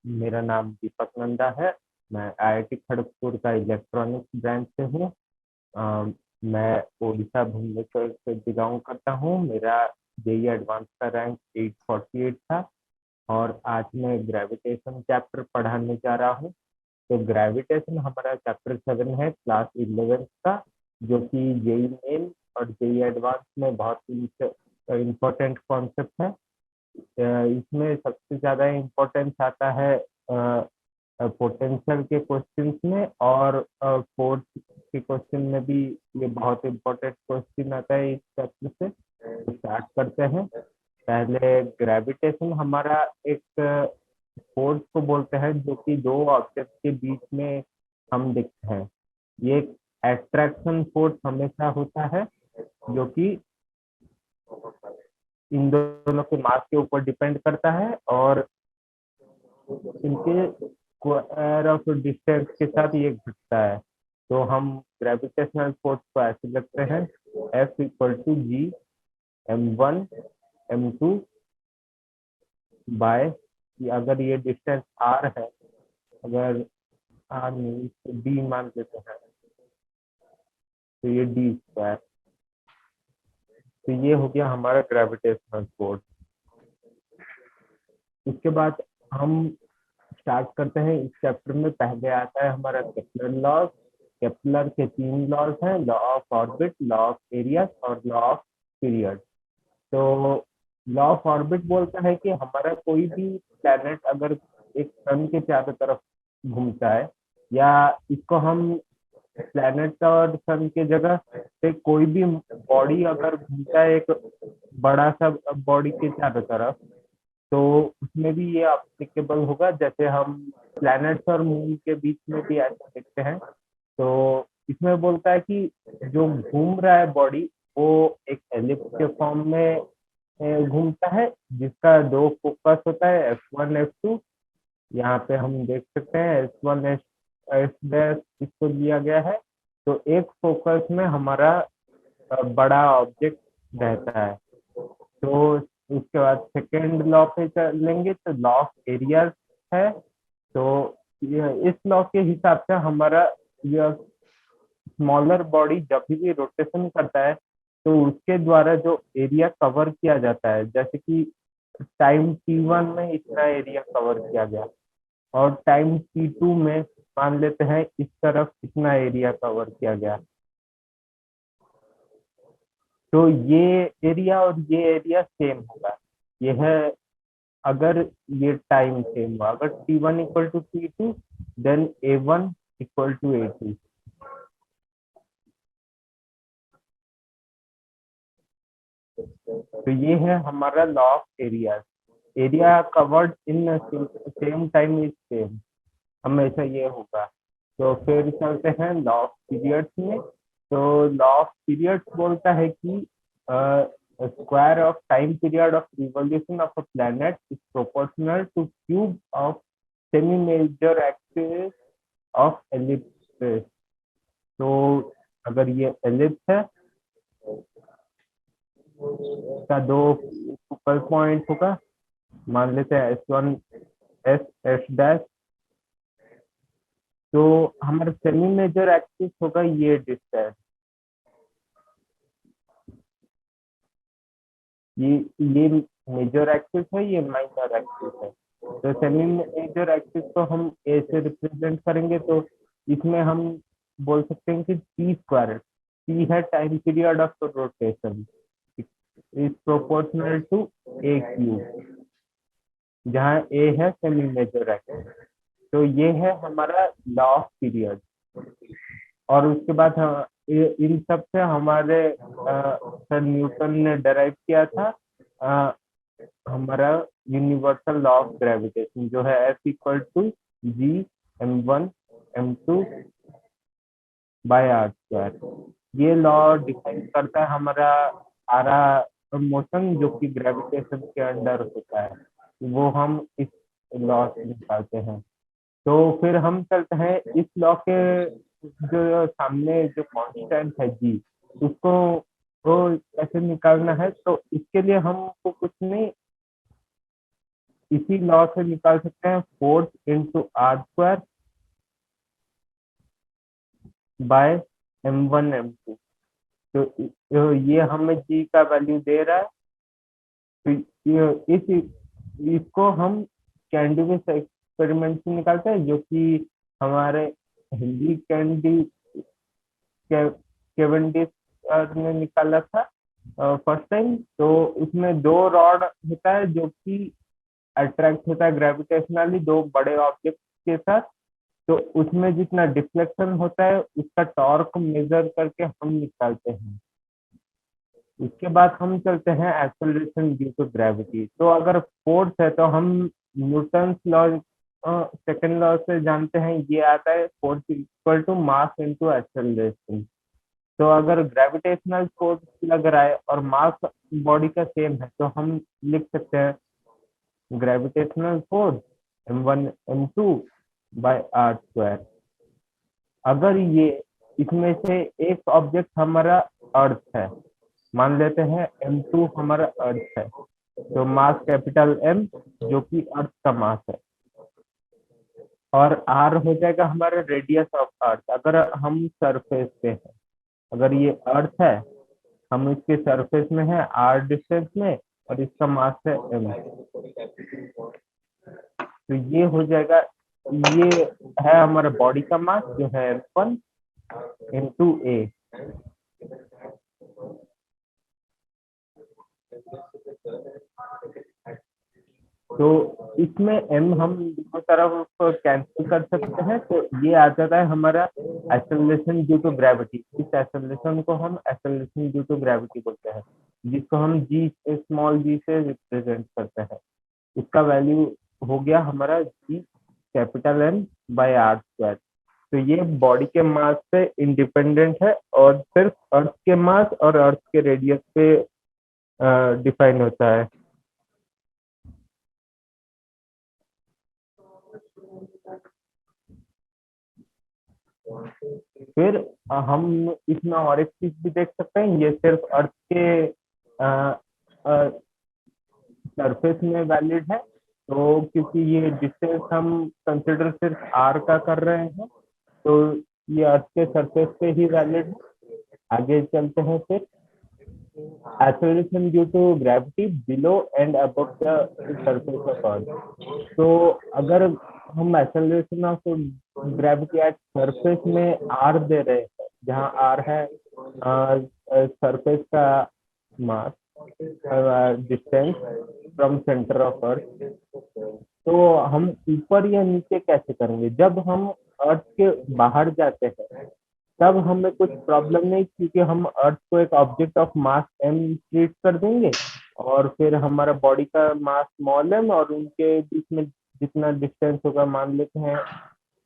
मेरा नाम दीपक नंदा है। मैं आईआईटी खड़गपुर का इलेक्ट्रॉनिक्स ब्रांच से हूँ। अ, मैं उड़ीसा भुवनेश्वर से बिलोंग करता हूँ। मेरा जेईई एडवांस का रैंक 848 था और आज मैं ग्रेविटेशन चैप्टर पढ़ाने जा रहा हूँ। तो ग्रेविटेशन हमारा चैप्टर 7 है क्लास 11 का, जो कि जेईई मेन और जेईई एडवांस में बहुत इम्पोर्टेंट कॉन्सेप्ट है। इसमें सबसे ज्यादा इम्पोर्टेंस आता है पोटेंशियल के क्वेश्चंस में, और फोर्स के क्वेश्चन में भी ये बहुत इम्पोर्टेंट क्वेश्चन आता है इस चैप्टर से। तो स्टार्ट करते हैं। पहले ग्रेविटेशन हमारा एक फोर्स को बोलते हैं जो कि दो ऑब्जेक्ट के बीच में हम देखते हैं। ये एक एट्रैक्शन फोर्स हमेशा होता है, जो कि इन दोनों के मास के ऊपर डिपेंड करता है और इनके स्क्वायर ऑफ डिस्टेंस के साथ ये घटता है। तो हम ग्रेविटेशनल फोर्स को ऐसे लिखते हैं, F = G m1 m2 bye, अगर ये डिस्टेंस r है, अगर r नहीं तो d मान लेते हैं, तो ये d²। तो ये हो गया हमारा ग्रेविटेशनल फोर्स। इसके बाद हम स्टार्ट करते हैं इस चैप्टर में। पहले आता है हमारा केपलर लॉज। केपलर के 3 लॉज हैं, law of orbit, law of area और लॉ ऑफ पीरियड। तो लॉ ऑफ ऑर्बिट बोलता है कि हमारा कोई भी प्लैनेट अगर एक सन के चारों तरफ घूमता है, या इसको हम प्लैनेट और सन के जगह पे कोई भी बॉडी अगर घूमता है एक बड़ा सा बॉडी के चारों तरफ, तो उसमें भी ये अप्लीकेबल होगा। जैसे हम प्लैनेट्स और मून के बीच में भी ऐसा देखते हैं। तो इसमें बोलता है कि जो घूम रहा है बॉडी, वो एक एलिप्स के फॉर्म में घूमता है, जिसका दो फोकस होता है, F1 F2। यहाँ पे हम देख सकते हैं S1 एस डैश इसको दिया गया है। तो एक फोकस में हमारा बड़ा ऑब्जेक्ट रहता है। तो उसके बाद सेकेंड लॉ पे चलेंगे तो लॉ ऑफ एरिया है। तो इस लॉ के हिसाब से हमारा यह स्मॉलर बॉडी जब भी रोटेशन करता है, तो उसके द्वारा जो एरिया कवर किया जाता है, जैसे कि टाइम t1 में इतना एरिया कवर किया गया और टाइम t2 में मान लेते हैं इस तरफ इतना एरिया कवर किया गया, तो ये एरिया और ये एरिया सेम होगा। यह अगर ये टाइम सेम हुआ, अगर t1 = t2, then a1 = a2। तो ये है हमारा law of area. Area covered in same time is same, हमेशा ये होगा। तो फिर चलते हैं लॉ ऑफ पीरियड्स में। तो लॉ ऑफ पीरियड्स बोलता है कि square of time period of revolution of a planet is proportional to cube of semi major axis of ellipse. तो अगर ये एलिप्स है, का दो फोकल पॉइंट होगा, मान लेते हैं S1 S एस डैश। तो हमारा सेमी मेजर एक्सिस होगा ये डिस्टेंस, ये ये मेजर एक्सिस है, ये माइनर एक्सिस है। तो सेमी मेजर एक्सिस को हम ए से रिप्रेजेंट करेंगे। तो इसमें हम बोल सकते हैं कि t², टी है time period of rotation, is proportional to a³, जहाँ ए है सेमी मेजर एक्सिस। तो ये है हमारा लॉ ऑफ पीरियड। और उसके बाद इन सब से हमारे सर न्यूटन ने डराइव किया था हमारा यूनिवर्सल लॉ ऑफ ग्रेविटेशन, जो है F = G m1 m2/r²। ये लॉ डिफाइन करता है हमारा सारा मोशन जो कि ग्रेविटेशन के अंडर होता है, वो हम इस लॉ से निकालते हैं। तो फिर हम चलते हैं इस लॉ के जो सामने जो कांस्टेंट है जी, उसको तो कैसे निकालना है। तो इसके लिए हमको कुछ नहीं, इसी लॉ से निकाल सकते हैं force into R square by m1 m2। तो ये हमें जी का वैल्यू दे रहा है। तो इसको हम कैंडिविस एक्सपेरिमेंट से निकालते हैं, जो कि हमारे हिंदी केवेंडिश ने निकाला था फर्स्ट टाइम। तो उसमें दो रॉड होता है जो कि अट्रैक्ट होता है ग्रेविटेशनली दो बड़े ऑब्जेक्ट के साथ। तो उसमें जितना डिफ्लेक्शन होता है उसका टॉर्क मेजर करके हम निकालते हैं। उसके बाद हम चलते हैं एक्सेलरेशन ड्यू टू ग्रेविटी। तो अगर फोर्स है तो हम न्यूटन लॉ सेकंड लॉ से जानते हैं, ये आता है force equal to mass into acceleration. तो अगर ग्रेविटेशनल फोर्स लग रहा है और मास बॉडी का सेम है तो हम लिख सकते हैं gravitational force m1 m2 by R square. अगर ये इसमें से एक ऑब्जेक्ट हमारा अर्थ है, मान लेते हैं m2 हमारा अर्थ है, तो मास कैपिटल M जो कि अर्थ का मास है, और r हो जाएगा हमारा रेडियस ऑफ अर्थ। अगर हम सरफेस पे हैं, अगर ये अर्थ है, हम इसके सरफेस में है r डिस्टेंस में, और इसका मास है m। तो ये हो जाएगा, ये है हमारा बॉडी का मास जो है m1 इंटू a। तो इसमें m हम दोनों तरफ कैंसिल कर सकते हैं, तो ये आ जाता है हमारा एक्सेलरेशन ड्यू टू ग्रेविटी। इस एक्सेलरेशन को हम एक्सेलरेशन ड्यू टू ग्रेविटी बोलते हैं, जिसको हम जी स्मॉल जी से रिप्रेजेंट करते हैं। इसका वैल्यू हो गया हमारा G capital M by R square. तो ये बॉडी के मास से इंडिपेंडेंट है और सिर्फ अर्थ के मास और अर्थ के रेडियस पे डिफाइन होता है। फिर हम इसमें और एक चीज भी देख सकते हैं, ये सिर्फ अर्थ के सरफेस में वैलिड है। तो क्योंकि ये डिस्टेंस हम कंसिडर सिर्फ आर का कर रहे हैं, तो ये अर्थ के सरफेस पे ही वैलिड है। आगे चलते हैं फिर acceleration due to gravity below and above the surface of earth। तो अगर हम acceleration of gravity at surface में r दे रहे हैं, जहाँ r है सरफेस का mass distance from centre of earth, तो हम ऊपर या नीचे कैसे करेंगे? जब हम अर्थ के बाहर जाते हैं तब हमें कुछ प्रॉब्लम नहीं, क्योंकि हम अर्थ को एक object of mass m treat कर देंगे, और फिर हमारा बॉडी का मास स्मॉल m, और उनके बीच में जितना डिस्टेंस होगा मान लेते हैं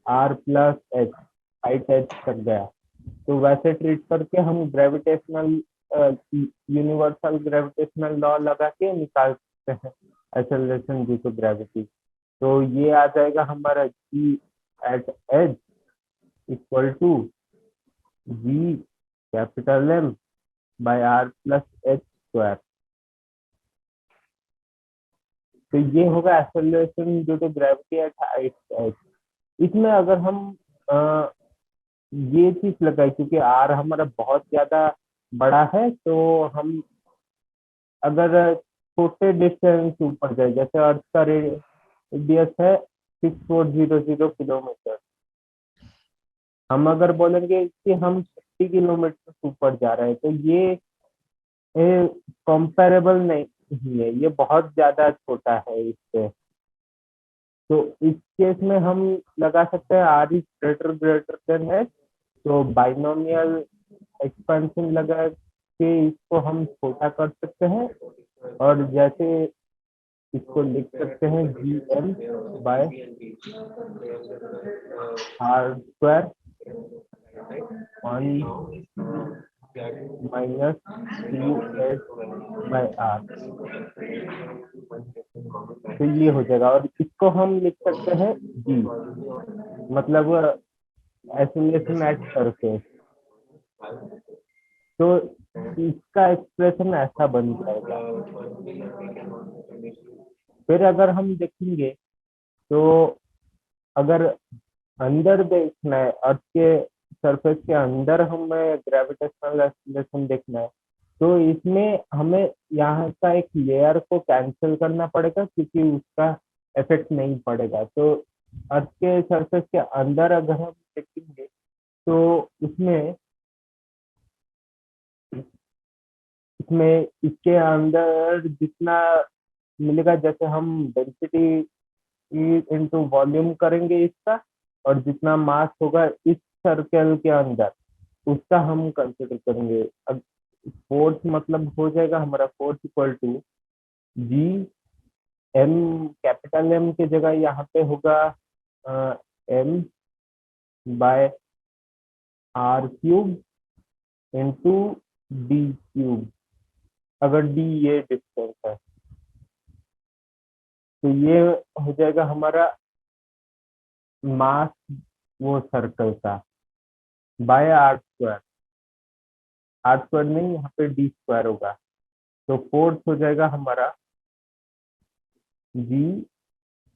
r plus h, height h तक गया। तो वैसे ट्रीट करके हम ग्रेविटेशनल यूनिवर्सल ग्रेविटेशनल लॉ लगा के निकाल सकते हैं एक्सेलरेशन ड्यू टू ग्रेविटी। तो ये आ जाएगा हमारा g at h equal to v capital M by r plus h square. तो ये होगा acceleration due to gravity at height h। इसमें अगर हम आ, ये चीज लगाए, क्योंकि r हमारा बहुत ज्यादा बड़ा है, तो हम अगर छोटे डिस्टेंस ऊपर जाए, जैसे अर्थ का रेडियस है 6400 किलोमीटर, हम अगर बोलेंगे कि हम 50 किलोमीटर ऊपर जा रहे हैं, तो ये कंपेरेबल नहीं है, ये बहुत ज्यादा छोटा है इससे। तो इस केस में हम लगा सकते हैं R is greater greater than है, तो बाइनोमियल एक्सपेंशन लगा के इसको हम छोटा कर सकते हैं, और जैसे इसको लिख सकते हैं G M by R square one minus two H by R. तो ये हो जाएगा, और इसको हम लिख सकते हैं जी, मतलब एक्सीलरेशन एट सरफेस। तो इसका एक्सप्रेशन ऐसा बन जाएगा फिर अगर हम देखेंगे तो अगर अंदर देखना है, अर्थ के सरफेस के अंदर हमें ग्रेविटेशनल एक्सीलरेशन देखना है, तो इसमें हमें यहाँ का एक लेयर को कैंसिल करना पड़ेगा क्योंकि उसका इफेक्ट नहीं पड़ेगा। तो अर्थ के सरफेस के अंदर अगर हम देखेंगे तो उसमें इसमें इसके अंदर जितना मिलेगा, जैसे हम डेंसिटी इंटू वॉल्यूम करेंगे इसका, और जितना मास होगा इस सर्कल के अंदर उसका हम कंसिडर करेंगे। अब फोर्स मतलब हो जाएगा हमारा force equal to G M, capital M की जगह यहाँ पे होगा M by R cube into D cube, अगर डी ये डिस्टेंस है। तो ये हो जाएगा हमारा मास वो सर्कल का by R square. R square नहीं, यहाँ पे डी स्क्वायर होगा। तो फोर्स हो जाएगा हमारा G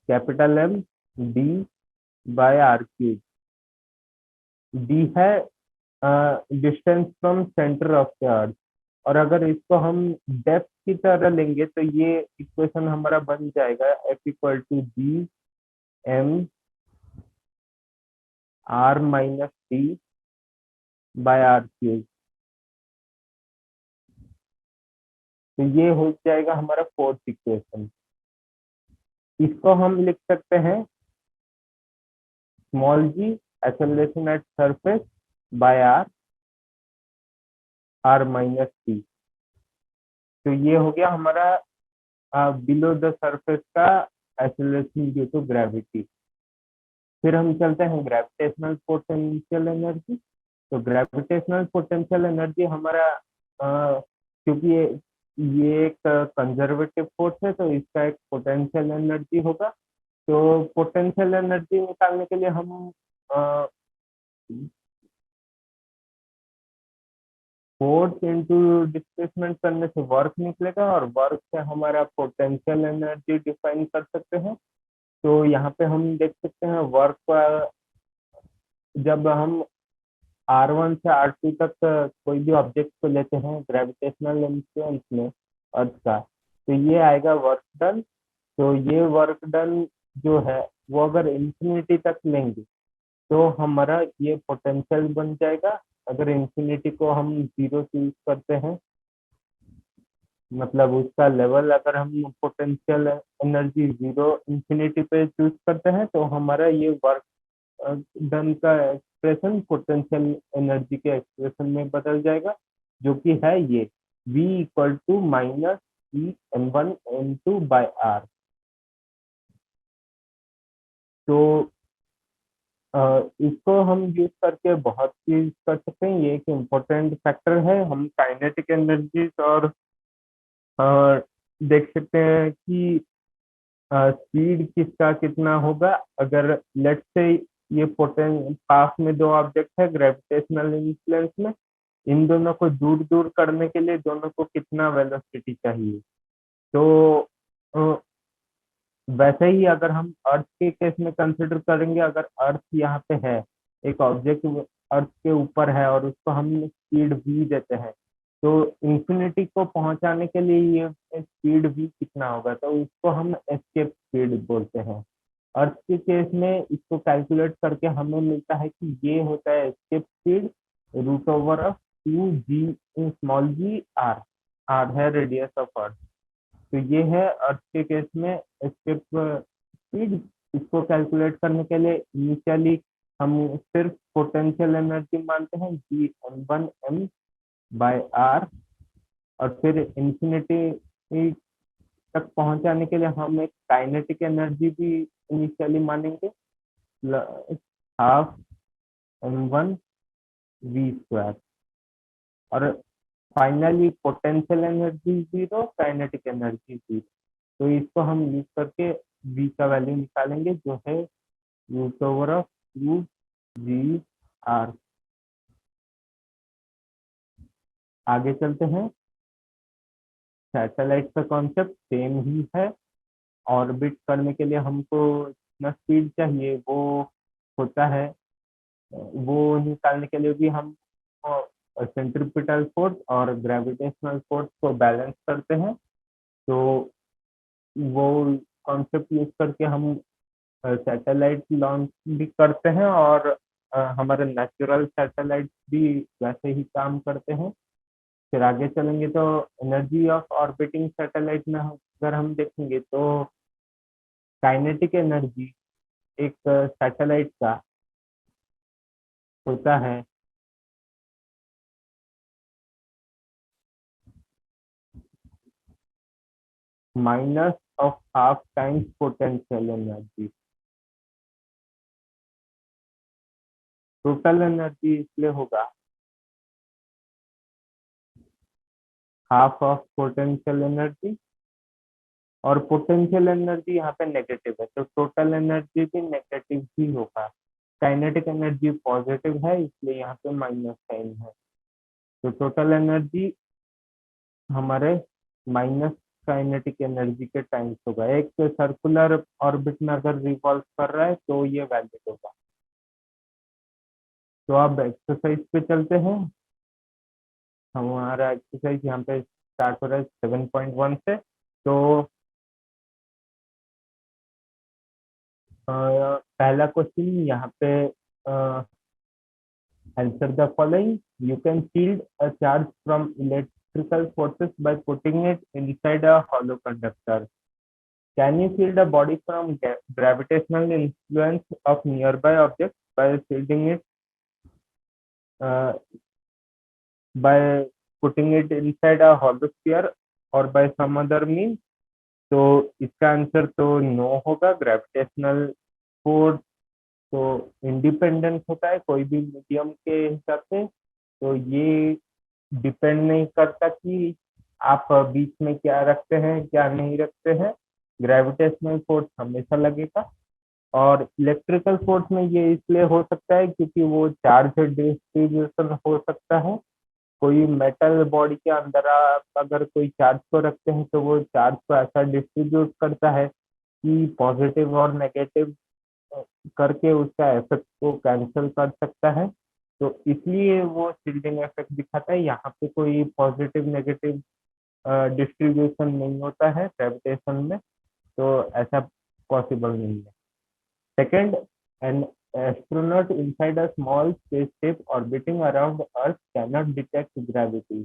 capital M D by R cube. D है distance from centre of the earth, और अगर इसको हम डेप्थ की तरह लेंगे तो ये इक्वेशन हमारा बन जाएगा F equal to G M R minus D by R cube. तो ये हो जाएगा हमारा फोर्थ इक्वेशन। इसको हम लिख सकते हैं small G acceleration at surface by R, R minus D. तो ये हो गया हमारा बिलो द सरफेस का एक्सेलरेशन ड्यू टू ग्रेविटी। फिर हम चलते हैं ग्रेविटेशनल पोटेंशियल एनर्जी। तो ग्रेविटेशनल पोटेंशियल एनर्जी हमारा क्योंकि ये एक कंजर्वेटिव फोर्स है तो इसका एक पोटेंशियल एनर्जी होगा। तो पोटेंशियल एनर्जी निकालने के लिए हम फोर्स इंटू डिस्प्लेसमेंट करने से वर्क निकलेगा, और वर्क से हमारा पोटेंशियल एनर्जी डिफाइन कर सकते हैं। तो यहाँ पे हम देख सकते हैं वर्क, जब हम R1 से R2 तक कोई भी ऑब्जेक्ट को लेते हैं ग्रेविटेशनल इन्फ्लुएंस में अर्थ का, तो ये आएगा वर्क डन। तो ये वर्क डन जो है वो अगर इंफिनिटी तक लेंगे तो हमारा ये पोटेंशियल बन जाएगा। अगर इंफिनिटी को हम जीरो चूज करते हैं, मतलब उसका लेवल अगर हम पोटेंशियल एनर्जी जीरो इंफिनिटी पे चूज करते हैं तो हमारा ये वर्क डन का एक्सप्रेशन पोटेंशियल एनर्जी के एक्सप्रेशन में बदल जाएगा, जो कि है ये V equal to minus E M one M two by R. तो इसको हम यूज करके बहुत चीज कर सकते हैं। ये एक इम्पोर्टेंट फैक्टर है। हम काइनेटिक एनर्जी और अ, देख सकते हैं कि स्पीड किसका कितना होगा। अगर लेट से ये पास में दो ऑब्जेक्ट है ग्रेविटेशनल इन्फ्लुएंस में, इन दोनों को दूर दूर करने के लिए दोनों को कितना वेलोसिटी चाहिए। तो अ, वैसे ही अगर हम अर्थ के केस में कंसिडर करेंगे, अगर अर्थ यहाँ पे है, एक ऑब्जेक्ट अर्थ के ऊपर है और उसको हम स्पीड v देते हैं, तो इंफिनिटी को पहुंचाने के लिए ये स्पीड v कितना होगा, तो उसको हम एस्केप स्पीड बोलते हैं। अर्थ के केस में इसको कैलकुलेट करके हमें मिलता है कि ये होता है escape speed root over of two G small G R. R है रेडियस ऑफ अर्थ। तो ये है अर्थ के केस में एस्केप स्पीड। इसको कैलकुलेट करने के लिए इनिशियली हम सिर्फ पोटेंशियल एनर्जी मानते हैं G M one M by R, और फिर इंफिनिटी तक पहुंचाने के लिए हम एक काइनेटिक एनर्जी भी इनिशियली मानेंगे, half M one V square. और finally potential energy zero, kinetic energy zero. तो इसको हम यूज करके v का वैल्यू निकालेंगे जो है root over of two G R. आगे चलते हैं। सैटेलाइट का कॉन्सेप्ट सेम ही है। ऑर्बिट करने के लिए हमको जितना स्पीड चाहिए वो होता है, वो निकालने के लिए भी हम सेंट्रीपिटल फोर्स और ग्रेविटेशनल फोर्स को बैलेंस करते हैं। तो वो कॉन्सेप्ट यूज करके हम सैटेलाइट लॉन्च भी करते हैं, और हमारे नेचुरल सैटेलाइट भी वैसे ही काम करते हैं। फिर आगे चलेंगे तो एनर्जी ऑफ ऑर्बिटिंग सैटेलाइट में अगर हम देखेंगे तो काइनेटिक एनर्जी एक सैटेलाइट का होता है minus of half times potential energy. Total energy इसलिए होगा हाफ ऑफ पोटेंशियल एनर्जी, और पोटेंशियल एनर्जी यहाँ पे नेगेटिव है तो टोटल एनर्जी भी नेगेटिव ही होगा। काइनेटिक एनर्जी पॉजिटिव है इसलिए यहाँ पे माइनस साइन है। तो टोटल एनर्जी हमारे माइनस काइनेटिक एनर्जी के टाइम्स होगा। एक सर्कुलर ऑर्बिट में अगर रिवॉल्व कर रहा है तो ये वैलिड होगा। तो अब एक्सरसाइज पे चलते हैं। हमारा एक्सरसाइज यहाँ पे स्टार्ट हो रहा है 7.1 से। तो पहला क्वेश्चन यहाँ पे answer the following, you can shield a charge from electrical forces by putting it inside a hollow conductor. Can you shield a body from gravitational influence of nearby objects by shielding it uh, by putting it inside a hollow sphere or by some other means? तो इसका answer तो no होगा। Gravitational force तो independent होता है कोई भी medium के हिसाब से, तो ये डिपेंड नहीं करता कि आप बीच में क्या रखते हैं क्या नहीं रखते हैं। ग्रेविटेशनल फोर्स हमेशा लगेगा। और इलेक्ट्रिकल फोर्स में ये इसलिए हो सकता है क्योंकि वो चार्ज डिस्ट्रीब्यूशन हो सकता है। कोई मेटल बॉडी के अंदर आप अगर कोई चार्ज को रखते हैं तो वो चार्ज को ऐसा डिस्ट्रीब्यूट करता है कि पॉजिटिव और नेगेटिव करके उसका इफेक्ट को कैंसिल कर सकता है। तो इसलिए वो शील्डिंग इफेक्ट दिखाता है। यहाँ पे कोई पॉजिटिव नेगेटिव डिस्ट्रीब्यूशन नहीं होता है ग्रेविटेशन में, तो ऐसा पॉसिबल नहीं है। Second, an astronaut inside a small spaceship orbiting around Earth cannot detect gravity.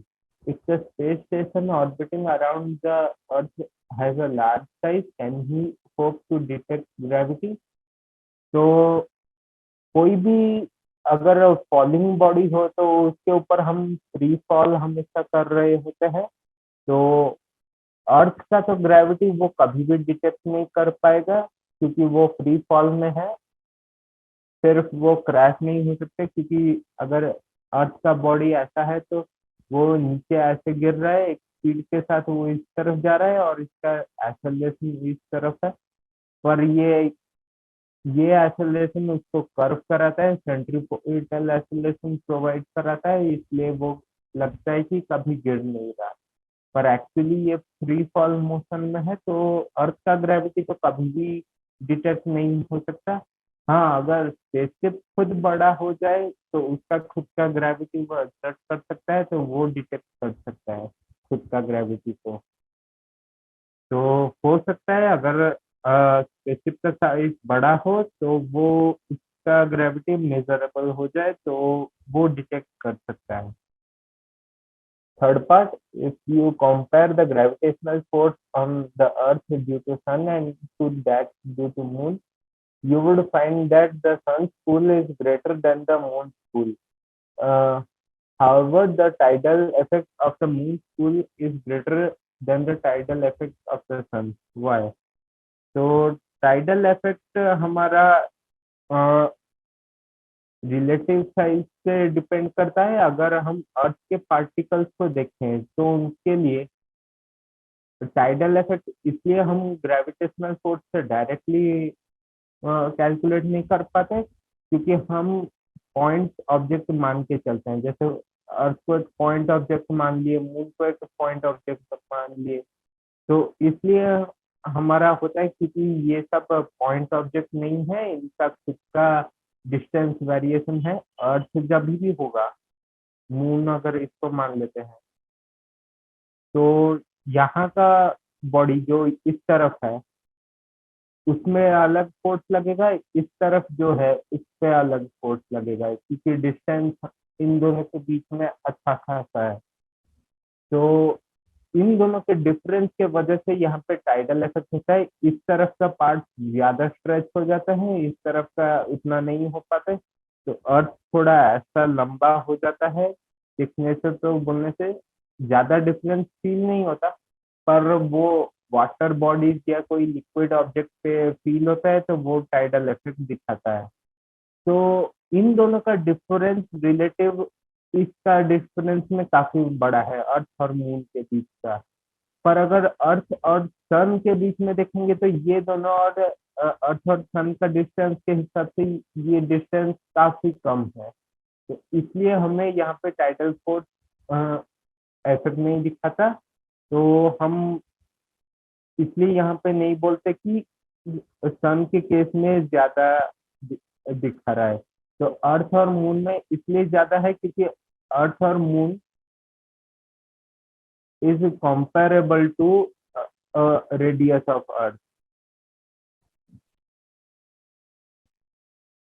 If the space station orbiting around the Earth has a large size, can he hope to detect gravity? तो कोई भी अगर falling body हो तो उसके ऊपर हम free fall हमेशा कर रहे होते हैं। तो अर्थ का तो ग्रेविटी वो कभी भी डिटेक्ट नहीं कर पाएगा क्योंकि वो फ्री फॉल में है। सिर्फ वो क्रैश नहीं हो सकते क्योंकि अगर अर्थ का बॉडी ऐसा है तो वो नीचे ऐसे गिर रहा है, एक स्पीड के साथ वो इस तरफ जा रहा है और इसका एक्सेलरेशन इस तरफ है। पर ये एक्सेलरेशन उसको कर्व कराता है, सेंट्रीपिटल एक्सेलरेशन प्रोवाइड कराता है, इसलिए वो लगता है कि कभी गिर नहीं रहा। पर एक्चुअली ये फ्री फॉल मोशन में है तो अर्थ का ग्रेविटी तो कभी भी डिटेक्ट नहीं हो सकता। हाँ, अगर स्पेसशिप खुद बड़ा हो जाए तो उसका खुद का ग्रेविटी वो एक्सर्ट कर सकता है, तो वो डिटेक्ट कर सकता है खुद का ग्रेविटी को। तो हो सकता है अगर स्पेसशिप का साइज बड़ा हो तो वो उसका ग्रेविटी मेजरेबल हो जाए तो वो डिटेक्ट कर सकता है। Third part, if you compare the gravitational force on the Earth due to Sun and to that due to Moon, you would find that the Sun's pull is greater than the Moon's pull. Uh, However, the tidal effect of the Moon's pull is greater than the tidal effect of the Sun. Why? तो tidal effect हमारा relative size से depend करता है। अगर हम अर्थ के particles को देखें तो उनके लिए टाइडल इफेक्ट इसलिए हम ग्रेविटेशनल फोर्स से डायरेक्टली कैलकुलेट नहीं कर पाते क्योंकि हम पॉइंट ऑब्जेक्ट मान के चलते हैं। जैसे अर्थ को एक पॉइंट ऑब्जेक्ट मान लिए, मून को एक पॉइंट ऑब्जेक्ट मान लिए, तो इसलिए हमारा होता है, क्योंकि ये सब पॉइंट ऑब्जेक्ट नहीं है, इनका खुद का डिस्टेंस वेरिएशन है। अर्थ जब भी होगा, मून अगर इसको मान लेते हैं, तो यहाँ का बॉडी जो इस तरफ है उसमें अलग फोर्स लगेगा, इस तरफ जो है उस पे अलग फोर्स लगेगा, क्योंकि डिस्टेंस इन दोनों के बीच में अच्छा खासा है। तो इन दोनों के डिफरेंस के वजह से यहाँ पे टाइडल इफेक्ट होता है। इस तरफ का पार्ट ज्यादा स्ट्रेच हो जाता है, इस तरफ का उतना नहीं हो पाता है। तो अर्थ थोड़ा ऐसा लंबा हो जाता है। दिखने से तो बोलने से ज्यादा डिफरेंस फील नहीं होता, पर वो वाटर बॉडीज या कोई लिक्विड ऑब्जेक्ट पे फील होता है, तो वो टाइडल इफेक्ट दिखाता है। तो इन दोनों का डिफरेंस रिलेटिव, इसका डिफरेंस में काफी बड़ा है अर्थ और मून के बीच का। पर अगर अर्थ और सन के बीच में देखेंगे तो ये दोनों, और अर्थ और सन का डिस्टेंस के हिसाब से ये डिस्टेंस काफी कम है। तो इसलिए हमें यहाँ पे टाइटल फोर्स इफेक्ट नहीं दिखाता। तो हम इसलिए यहाँ पे नहीं बोलते कि सन के केस में ज्यादा दिखा रहा है। तो अर्थ और मून में इसलिए ज्यादा है क्योंकि अर्थ और moon is comparable to radius of earth,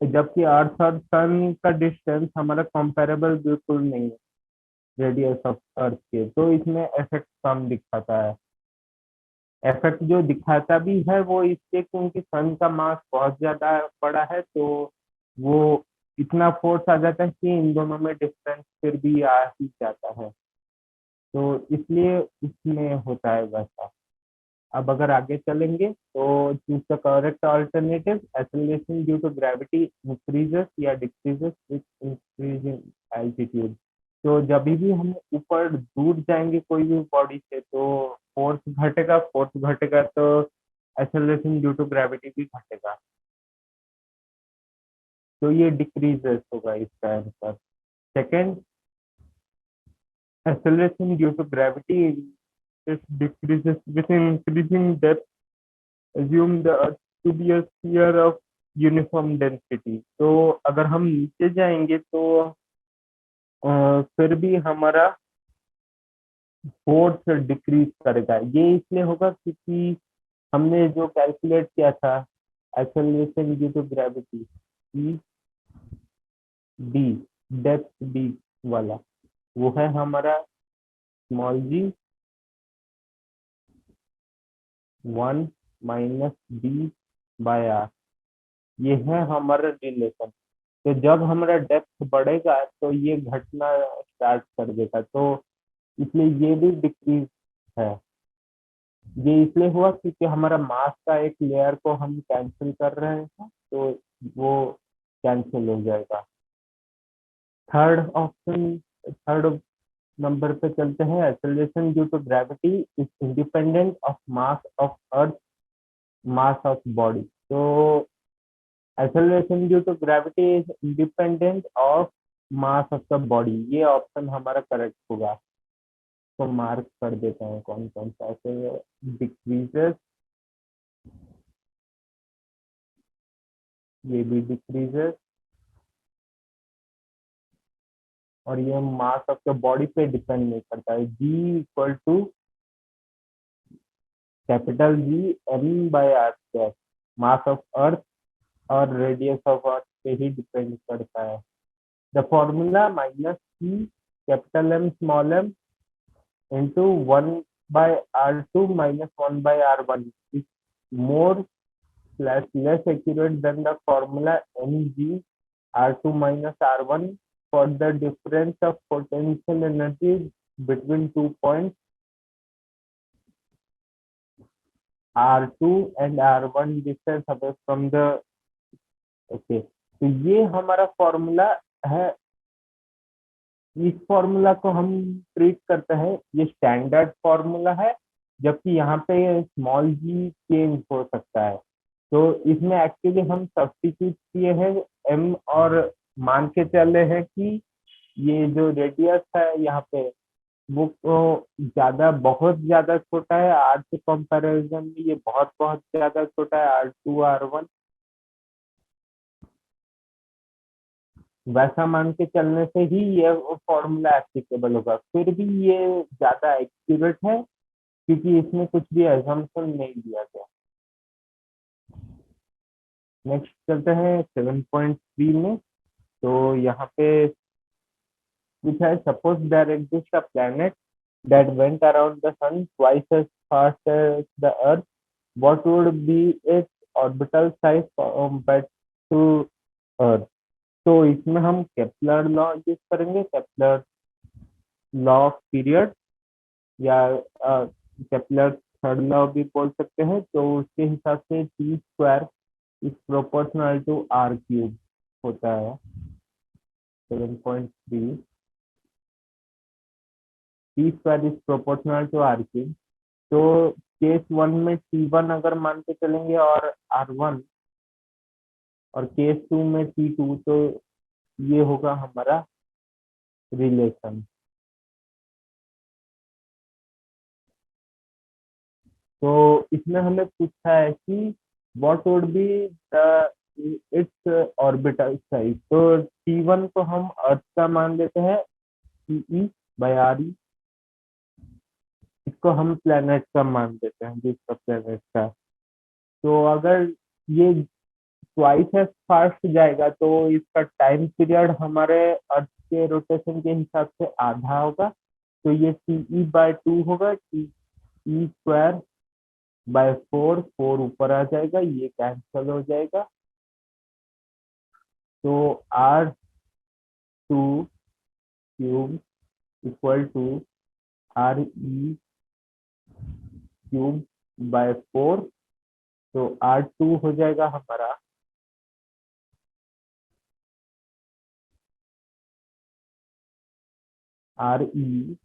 जबकि अर्थ और सन का डिस्टेंस हमारा कंपेरेबल बिल्कुल नहीं है रेडियस ऑफ अर्थ के। तो इसमें इफेक्ट कम दिखाता है। इफेक्ट जो दिखाता भी है वो इसलिए क्योंकि सन का मास बहुत ज्यादा बड़ा है, तो वो इतना फोर्स आ जाता है कि इन दोनों में डिफरेंस फिर भी आ ही जाता है। तो इसलिए इसमें होता है वैसा। अब अगर आगे चलेंगे तो choose the correct alternative. Acceleration due to gravity increases या डिक्रीजेस विथ इंक्रीजिंग एल्टीट्यूड। तो जब भी हम ऊपर दूर जाएंगे कोई भी बॉडी से, तो फोर्स घटेगा तो एक्सेलरेशन ड्यू टू ग्रेविटी भी घटेगा। तो ये डिक्रीजेस होगा इसका answer. Second, acceleration due to gravity is decreases with increasing depth. Assume the earth to be a sphere of uniform density. तो अगर हम नीचे जाएंगे तो फिर भी हमारा फोर्स डिक्रीज करेगा। ये इसलिए होगा क्योंकि हमने जो कैलकुलेट किया था acceleration due to gravity, E D, depth D वाला, वो है हमारा स्मॉल जी 1 - b/r। ये है हमारा रिलेशन। तो जब हमारा डेप्थ बढ़ेगा तो ये घटना स्टार्ट कर देगा। तो इसलिए ये भी डिक्रीज है। ये इसलिए हुआ क्योंकि हमारा मास का एक लेयर को हम कैंसिल कर रहे हैं, तो वो कैंसिल हो जाएगा। थर्ड नंबर पे चलते हैं। Acceleration due to gravity is independent of mass of earth, mass of body. तो acceleration due to gravity is independent of mass of the body, ये ऑप्शन हमारा करेक्ट होगा। तो मार्क कर देते हैं कौन कौन सा ऐसे डिक्रीजेस, ये भी डिक्रीजेस, और ये मास ऑफ द बॉडी पे डिपेंड नहीं करता है। G equal to capital G m/r², mass of earth और रेडियस ऑफ अर्थ पे ही डिपेंड करता है। The formula -c capital M small m into 1/r2 minus 1/r1 is more/less accurate than the formula mg r2 minus r1 for the difference of potential energy between 2 points r2 and r1 distance away from the, okay. तो ये हमारा formula है। इस formula को हम treat करते हैं, ये स्टैंडर्ड फॉर्मूला है, जबकि यहाँ पे स्मॉल जी चेंज हो सकता है। तो इसमें एक्चुअली हम सब्स्टिट्यूट किए हैं एम, और मान के चले हैं कि ये जो रेडियस है यहाँ पे वो ज्यादा बहुत ज्यादा छोटा है, आर के कंपैरिजन में ये बहुत बहुत ज्यादा छोटा है, R2 R1। वैसा मान के चलने से ही ये फॉर्मूला एप्लीकेबल होगा। फिर भी ये ज्यादा एक्यूरेट है क्योंकि इसमें कुछ भी एजम्पशन नहीं दिया गया। नेक्स्ट चलते हैं 7.3 में। तो यहाँ पे पूछा है, suppose there exist a planet that went around the sun twice as fast as the earth, what would be its orbital size compared to earth. तो इसमें हम केपलर लॉ यूज करेंगे, केपलर लॉ ऑफ पीरियड, या Kepler third law भी बोल सकते हैं। तो उसके हिसाब से T square is proportional to R cube होता है। 7.3, T square is proportional to R cube. तो केस वन में T1 अगर मान के चलेंगे और R1, और केस टू में T2, तो ये होगा हमारा रिलेशन। तो इसमें हमें पूछा है कि what would be the it's orbital size. तो T1 को हम अर्थ का मान लेते हैं, CE/RE। इसको हम प्लेनेट का मान देते हैं, जिसका प्लेनेट का। तो अगर ये ट्वाइस एज फास्ट जाएगा तो इसका टाइम पीरियड हमारे अर्थ के रोटेशन के हिसाब से आधा होगा। तो ये CE/2 होगा, TE²/4, 4 ऊपर आ जाएगा, ये कैंसिल हो जाएगा। तो R2 cube equal to RE³ /4। तो R2 हो जाएगा हमारा RE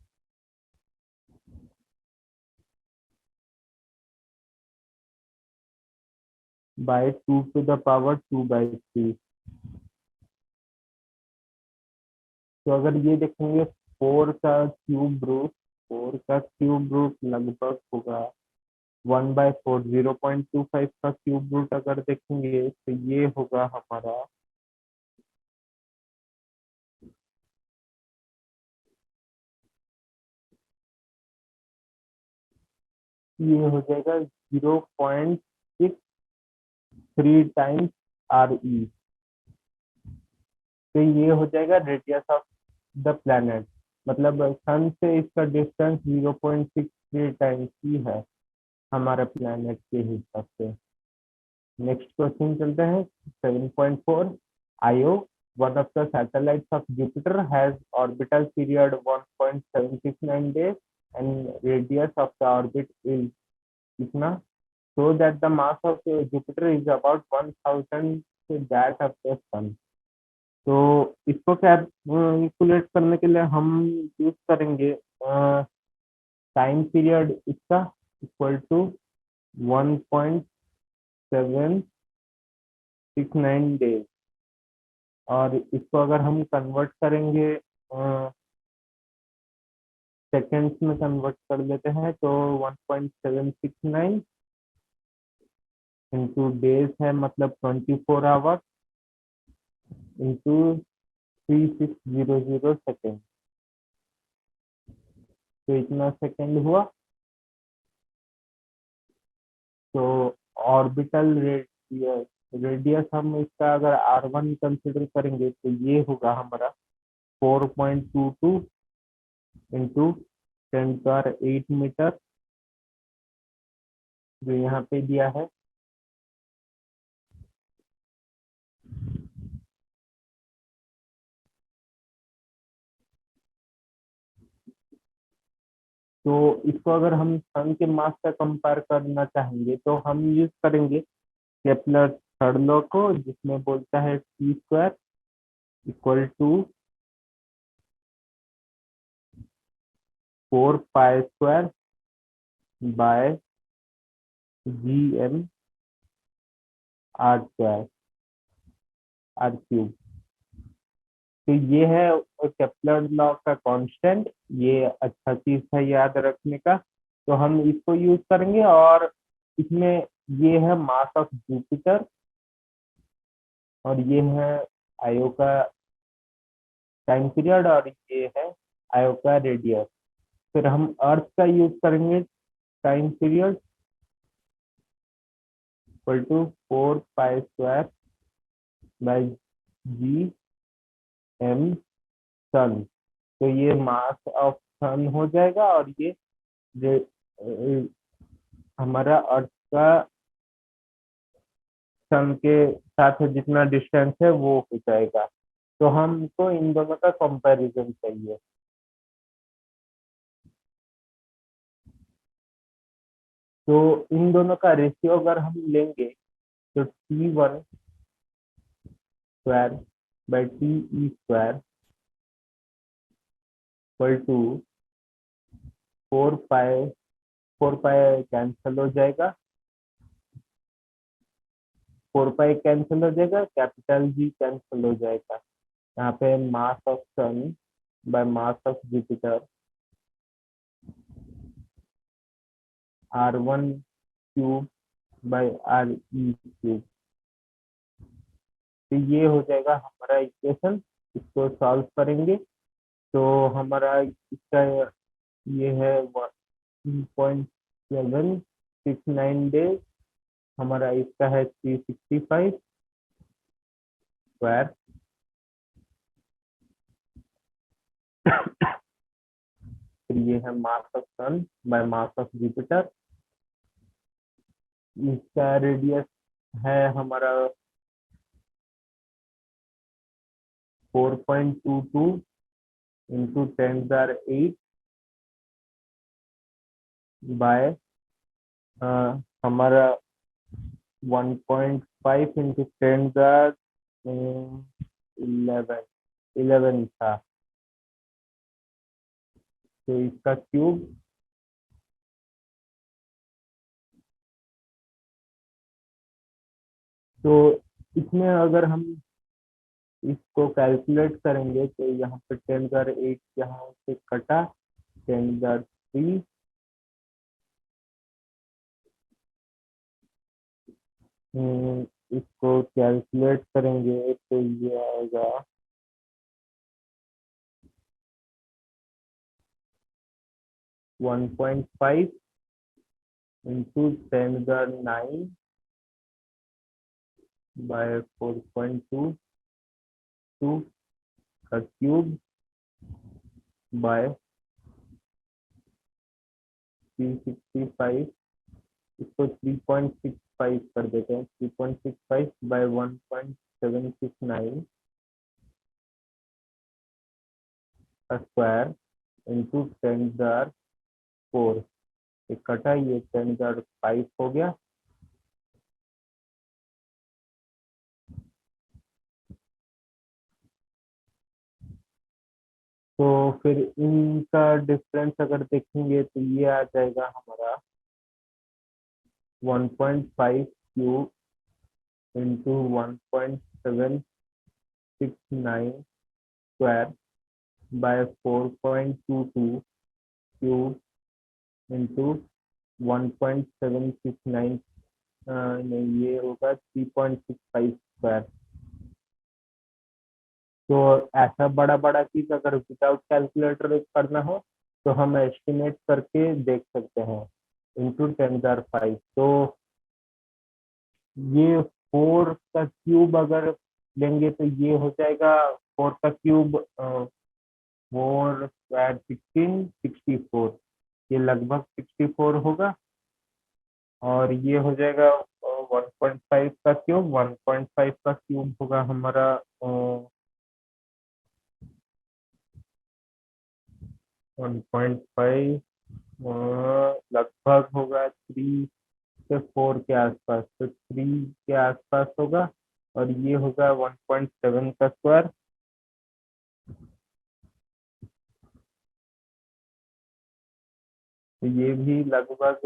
बाय 2⁻²/3। तो अगर ये देखेंगे, 4 का क्यूब रूट लगभग होगा 1/4। 0.25 का क्यूब रूट अगर देखेंगे तो ये होगा हमारा, ये हो जाएगा 0.63 टाइम्स RE। तो ये हो जाएगा रेडियस ऑफ द प्लैनेट, मतलब सन से इसका डिस्टेंस 0.63 टाइम्स ही है हमारे प्लैनेट के हिसाब से। नेक्स्ट क्वेश्चन चलते हैं 7.4। आयो, one of the satellites of Jupiter, has orbital period 1.769 days and radius of the orbit is इतना, so that the mass of Jupiter is about 1000 that of the sun। तो इसको calculate करने के लिए हम यूज करेंगे टाइम पीरियड इसका equal to 1.769 days, और इसको अगर हम कन्वर्ट करेंगे सेकेंड्स में कन्वर्ट कर लेते हैं, तो 1.769 इंटू डेज है, मतलब 24 आवर, इंटू 3600 सेकेंड। तो इतना सेकेंड हुआ। तो ऑर्बिटल रेडियस हम इसका अगर R1 कंसिडर करेंगे तो ये होगा हमारा 4.22 इंटू 10⁸ जो यहाँ पे दिया है। तो इसको अगर हम सन के मास से कंपेयर करना चाहेंगे तो हम यूज करेंगे केपलर थर्ड लॉ को, जिसमें बोलता है T² इक्वल टू 4π² /GMR²R³ तो ये है केपलर लॉ का कांस्टेंट। ये अच्छा चीज है याद रखने का। तो हम इसको यूज करेंगे। और इसमें ये है मास ऑफ जुपिटर और ये है आयो का टाइम पीरियड और ये है आयो का रेडियस। फिर हम अर्थ का यूज करेंगे। Time period equal to 4 pi square by G M sun. तो ये मास ऑफ सन हो जाएगा और ये हमारा अर्थ का सन के साथ जितना डिस्टेंस है वो हो जाएगा। तो हमको इन दोनों का कंपैरिजन चाहिए। तो इन दोनों का रेशियो अगर हम लेंगे तो T1 square by TE square equal to 4 pi. 4 pi cancel हो जाएगा। 4 पाई कैंसिल हो जाएगा, कैपिटल जी कैंसिल हो जाएगा। यहाँ पे mass of sun by mass of Jupiter R1 cube by RE cube. तो ये हो जाएगा हमारा इक्वेशन। इसको सॉल्व करेंगे तो हमारा इसका ये है 1.769 डेज। हमारा इसका है 365 स्क्वायर। फिर ये है mass of sun by mass of Jupiter. इसका रेडियस है हमारा 4.22 इंटू 10⁸ बाय हमारा 1.5 इंटू 10⁻11 11 था। तो इसका क्यूब। तो इसमें अगर हम इसको कैलकुलेट करेंगे तो यहाँ पे 10⁸ यहाँ से कटा 10⁻3। इसको कैलकुलेट करेंगे तो ये आएगा 1.5 इंटू 10⁻9 बाय 4.22 का क्यूब बाय 365। इसको 3.65 कर देते हैं। 3.65 बाय 1.769 का स्क्वायर इंटू 10⁻4। कटा ये 10⁻5 हो गया। तो फिर इनका डिफरेंस अगर देखेंगे तो ये आ जाएगा हमारा 1.5 cube into 1.769 square by 4.22 cube into 1.769। नहीं, ये होगा 3.65 स्क्वायर। तो ऐसा बड़ा बड़ा चीज अगर विदाउट कैलकुलेटर करना हो तो हम एस्टिमेट करके देख सकते हैं इंटू 10⁻5। तो ये 4 का क्यूब अगर लेंगे तो ये हो जाएगा 4 का क्यूब 4 स्क्वायर 16 64। ये लगभग 64 होगा। और ये हो जाएगा 1.5 का क्यूब। 1.5 का क्यूब होगा हमारा 1.5 लगभग होगा 3 से 4 के आसपास। तो 3 के आसपास होगा। और ये होगा 1.7 का स्क्वायर। तो ये भी लगभग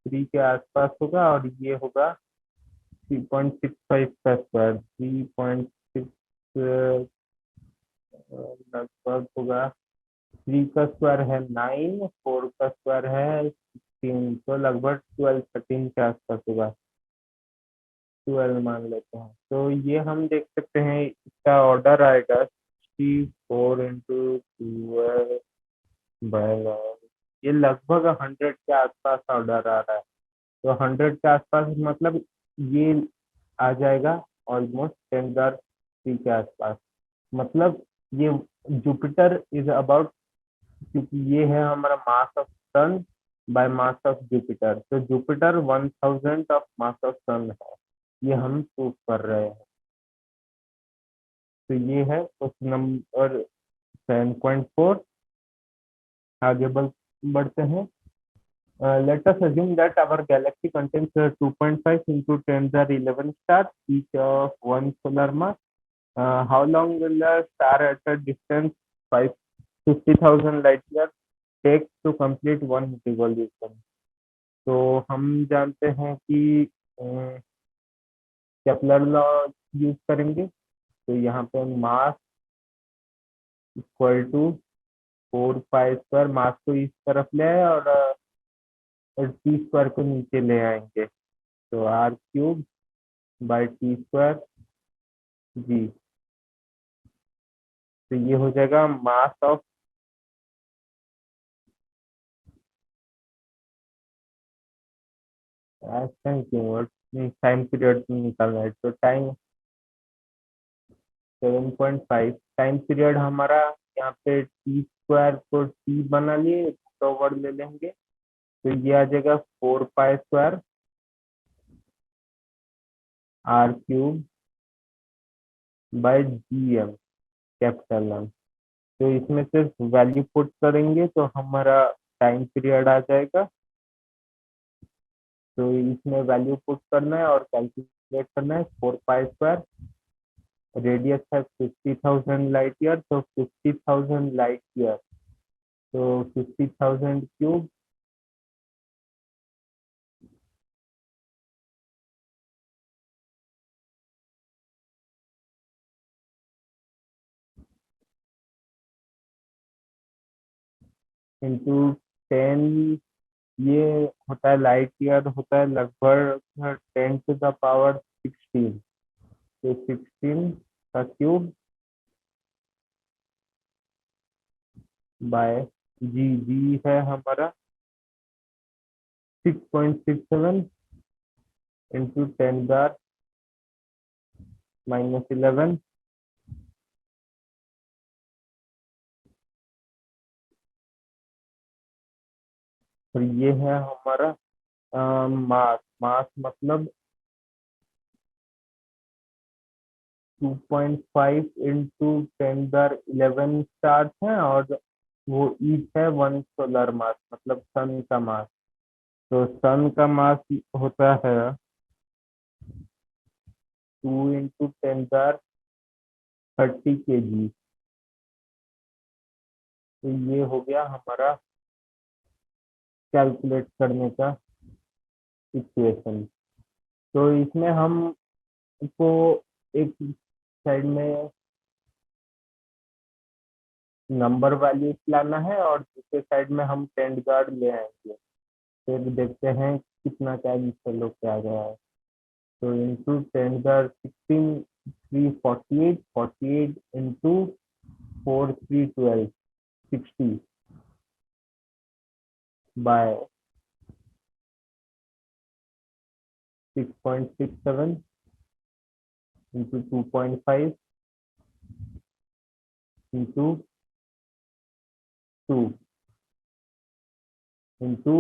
3 के आसपास होगा। और ये होगा 3.65 का स्क्वायर। 3.6 लगभग होगा 3 का स्क्वायर है 9, 4 का स्क्वायर है 16, तो लगभग 12 13 के आसपास होगा। 12 मान लेते हैं, तो ये हम देख सकते हैं इसका ऑर्डर आएगा 64 × 12 बाय 9। ये लगभग 100 के आसपास ऑर्डर आ रहा है। तो 100 के आसपास मतलब ये आ जाएगा ऑलमोस्ट 10 के आसपास। मतलब ये जुपिटर इज अबाउट, क्योंकि ये है हमारा mass of sun by mass of Jupiter, तो Jupiter 1000 of mass of sun है, ये हम प्रूव कर रहे हैं। तो ये है क्वेश्चन नंबर 7.4। आगे बढ़ते हैं। Let us assume that our galaxy contains 2.5 into 10 to the 11 stars, each of one solar mass. How long will a star at a distance 50,000 light years take to complete one revolution? तो हम जानते हैं कि Kepler law use करेंगे। तो यहाँ पे mass equal to 4 pi square, mass को इस तरफ ले आए और टी स्क्वायर को नीचे ले आएंगे, तो r³ बाय टी स्क्वायर जी। तो ये हो जाएगा मास ऑफ टाइम पीरियड निकालना है, तो टाइम 7.5 टाइम पीरियड हमारा यहाँ पे टी स्क्वायर को टी बना लिए तो वर्ड ले लेंगे, तो ये आ जाएगा 4 pi square r³ by GM capital M. तो इसमें सिर्फ वैल्यू पुट करेंगे तो हमारा टाइम पीरियड आ जाएगा। तो इसमें वैल्यू पुट करना है और कैलकुलेट करना है। 4 पाई स्क्वायर, रेडियस है 50,000 लाइट ईयर, तो 50,000 लाइट ईयर, तो 50,000³ इंटू 10, ये होता है लाइट ईयर, होता है लगभग 10 to the power 16, तो 16 का क्यूब बाय जी है हमारा 6.67 इंटू 10⁻⁻11, और ये है हमारा मास। मास मतलब 2.5 इंटू 10⁻11 स्टार्स हैं, और वो ईच है 1 सोलर मास, मतलब सन का मास। तो सन का मास होता है 2 × 10⁻30 kg। तो ये हो गया हमारा कैलकुलेट करने का इक्वेशन। तो इसमें हम को एक साइड में नंबर वैल्यूज लाना है और दूसरे साइड में हम टेंट गार्ड ले आएंगे, फिर देखते हैं कितना कैलकुलेट लोग आ गया है। तो into 10⁻16 348, 48 into 4 3 12 60 by 6.67 into 2.5 into 2 into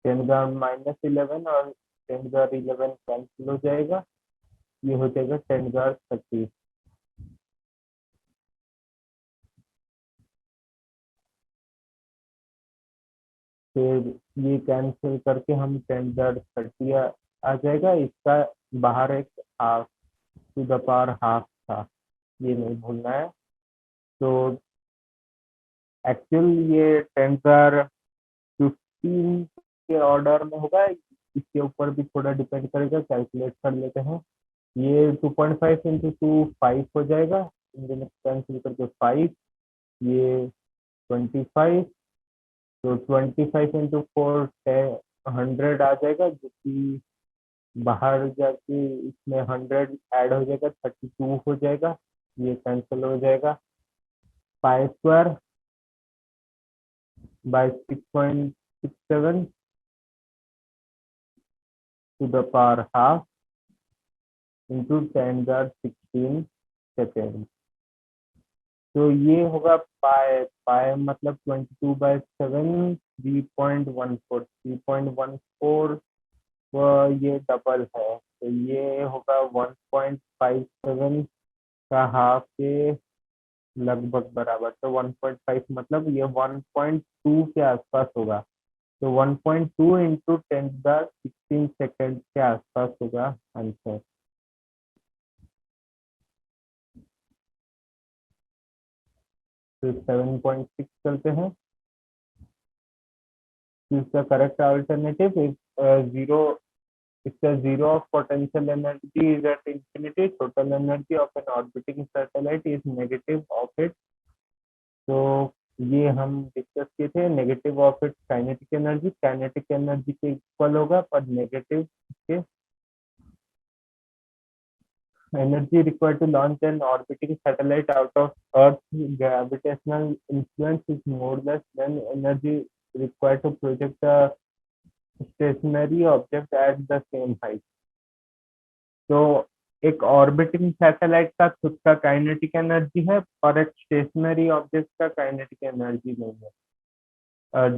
10⁻−11, और 10⁻11 कैंसिल हो जाएगा, ये हो जाएगा 10⁻30। फिर ये कैंसिल करके हम 10⁻30 आ जाएगा। इसका बाहर एक half to the power half था, ये नहीं भूलना है। तो एक्चुअल ये 10⁻15 के ऑर्डर में होगा, इसके ऊपर भी थोड़ा डिपेंड करेगा, कैलकुलेट कर लेते हैं। ये 2.5 इंटू 2 5 हो जाएगा, इन दोनों कैंसिल करके 5 ये 25, तो 25 इंटू 4 100 आ जाएगा, जो कि बाहर जाके इसमें 100 ऐड हो जाएगा, 32 हो जाएगा, ये कैंसिल हो जाएगा। Pi square by 6.67 to the power half into 10^16 second. तो ये होगा पाई पाई मतलब 22/7, 3.14 ये डबल है, तो ये होगा 1.57 का हाफ के लगभग बराबर। तो 1.5 मतलब ये 1.2 के आसपास होगा। तो 1.2 इंटू 10^16 के आसपास होगा आंसर। तो 7.6 चलते हैं। Choose the correct alternative if zero, if the zero of potential energy is at infinity, total energy of an orbiting satellite is negative of its। तो ये हम डिस्कस किए थे, negative of its kinetic energy के equal होगा, पर negative के energy required to launch an orbiting satellite out of Earth's gravitational influence is more less than energy required to project a stationary object at the same height। तो एक orbiting satellite का खुद का kinetic energy है, और एक stationery object का kinetic energy नहीं है।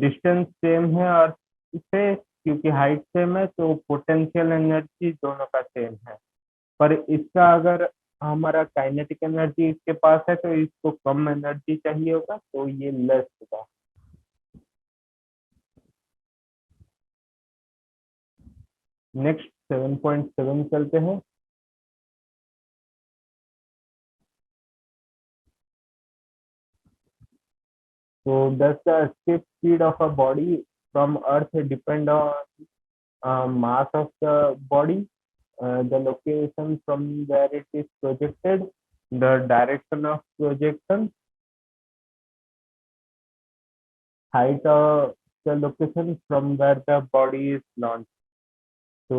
डिस्टेंस सेम है और इसे, क्योंकि हाइट सेम है, तो पोटेंशियल एनर्जी दोनों का सेम है। पर इसका अगर हमारा काइनेटिक एनर्जी इसके पास है, तो इसको कम एनर्जी चाहिए होगा, तो ये लेस होगा। नेक्स्ट 7.7 चलते हैं। तो does the escape speed of a body from Earth depend on mass of the body, the location from where it is projected, the direction of projection, height of the location from where the body is launched। तो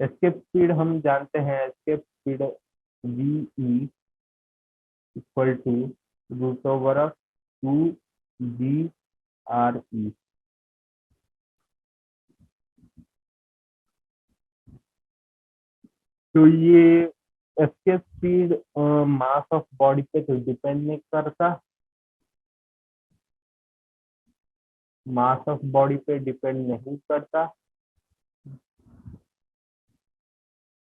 escape speed हम जानते हैं, escape speed V equal to √2 GRE। तो ये escape speed mass of body पे तो depend नहीं करता, मास ऑफ बॉडी पे डिपेंड नहीं करता।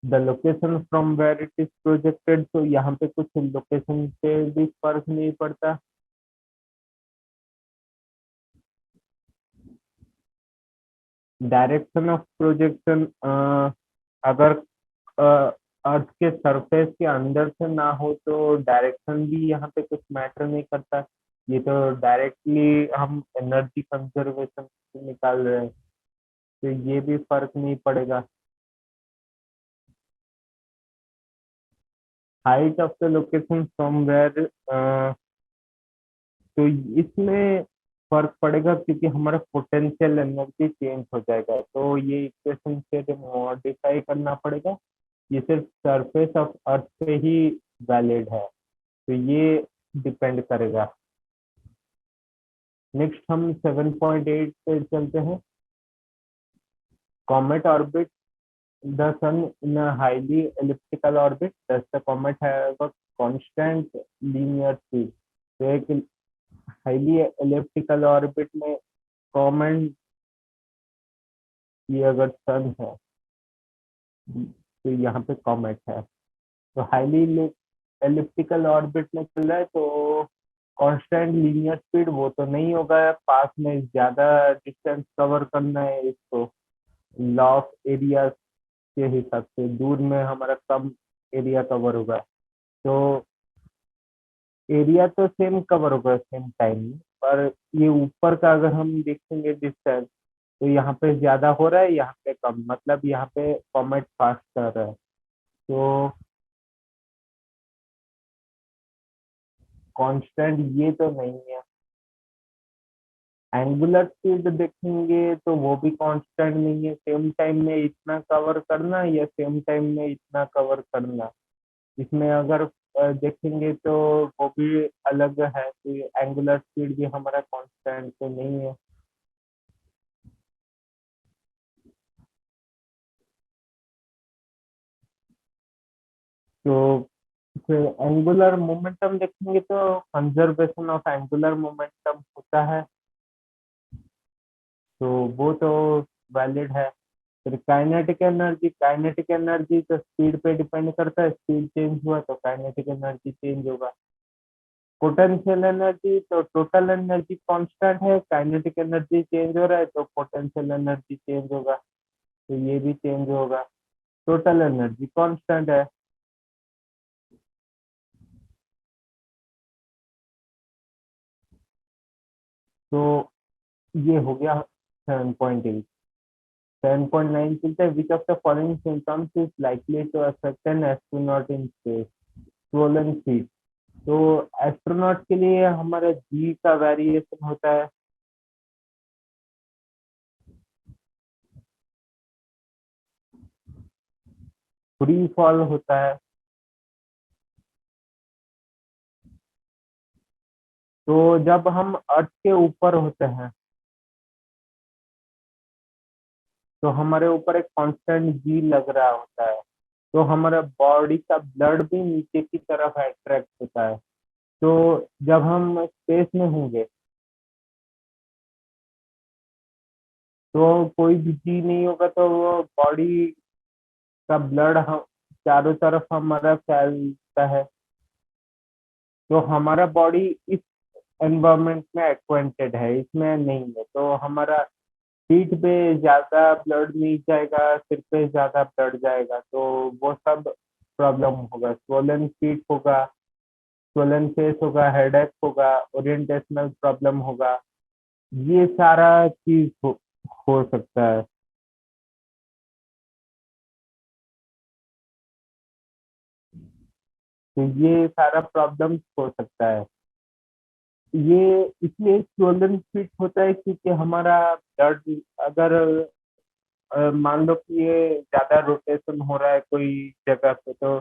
The location from where it is projected, तो यहाँ पे कुछ लोकेशन पे भी फर्क नहीं पड़ता। डायरेक्शन ऑफ प्रोजेक्शन, अगर अर्थ के सरफेस के अंदर से ना हो, तो डायरेक्शन भी यहाँ पे कुछ मैटर नहीं करता। ये तो डायरेक्टली हम एनर्जी कंजर्वेशन निकाल रहे हैं, तो ये भी फर्क नहीं पड़ेगा। Height of the location from where, तो इसमें फर्क पड़ेगा, क्योंकि हमारा पोटेंशियल एनर्जी चेंज हो जाएगा, तो ये इक्वेशन से मॉडिफाई करना पड़ेगा। ये सिर्फ सरफेस ऑफ अर्थ पे ही वैलिड है, तो ये डिपेंड करेगा। नेक्स्ट हम 7.8 पे चलते हैं। Comet orbit the sun in a highly elliptical orbit, does the comet have a constant linear speed. तो एक हाईली एलिप्टिकल ऑर्बिट में कॉमेट की अगर सन है, तो यहाँ पे कॉमेट है, तो हाईली एलिप्टिकल ऑर्बिट में चल रहा है, तो कांस्टेंट लीनियर स्पीड वो तो नहीं होगा, पास में ज्यादा डिस्टेंस कवर करना है इसको, लॉ ऑफ एरिया के हिसाब से दूर में हमारा कम एरिया कवर होगा। तो एरिया तो सेम कवर होगा सेम टाइम में, पर ये ऊपर का अगर हम देखेंगे डिस्टेंस, तो यहाँ पे ज्यादा हो रहा है, यहाँ पे कम, मतलब यहाँ पे कॉमेट फास्ट कर रहा है। तो कांस्टेंट ये तो नहीं है। एंगुलर स्पीड देखेंगे तो वो भी कांस्टेंट नहीं है, सेम टाइम में इतना कवर करना या सेम टाइम में इतना कवर करना, इसमें अगर देखेंगे तो वो भी अलग है, तो एंगुलर स्पीड भी हमारा कांस्टेंट तो नहीं है। तो फिर एंगुलर मोमेंटम देखेंगे तो कंजर्वेशन ऑफ एंगुलर मोमेंटम होता है, तो वो तो वैलिड है। फिर काइनेटिक एनर्जी तो स्पीड पे डिपेंड करता है, स्पीड चेंज हुआ तो काइनेटिक एनर्जी चेंज होगा। पोटेंशियल एनर्जी तो टोटल एनर्जी कांस्टेंट है, काइनेटिक एनर्जी चेंज हो रहा है तो पोटेंशियल एनर्जी चेंज होगा, तो ये भी चेंज होगा। टोटल एनर्जी कांस्टेंट है। तो ये हो गया 7.8। 7.9 चलते हैं, which of the following symptoms is likely to affect an astronaut in space? Swollen feet. तो एस्ट्रोनॉट के लिए हमारा जी का वेरिएशन होता है। फ्री फॉल होता है। तो जब हम अर्थ के ऊपर होते हैं तो हमारे ऊपर एक कांस्टेंट जी लग रहा होता है, तो हमारा बॉडी का ब्लड भी नीचे की तरफ अट्रैक्ट होता है। तो जब हम स्पेस में होंगे तो कोई भी जी नहीं होगा, तो वो बॉडी का ब्लड हम चारों तरफ हमारा फैलता है, तो हमारा बॉडी इस एनवायरनमेंट में एक्वेंटेड है, इसमें नहीं है, तो हमारा पीठ पे ज्यादा ब्लड नहीं जाएगा, सिर पे ज्यादा ब्लड जाएगा, तो वो सब प्रॉब्लम होगा। स्वोलन पीठ होगा, स्वोलन फेस होगा, हेडेक होगा, ओरिएंटेशनल प्रॉब्लम होगा, ये सारा चीज हो सकता है। तो ये सारा प्रॉब्लम हो सकता है। ये इसलिए स्वोलन पीठ होता है क्योंकि हमारा ब्लड अगर मान लो कि ये ज्यादा रोटेशन हो रहा है कोई जगह पे, तो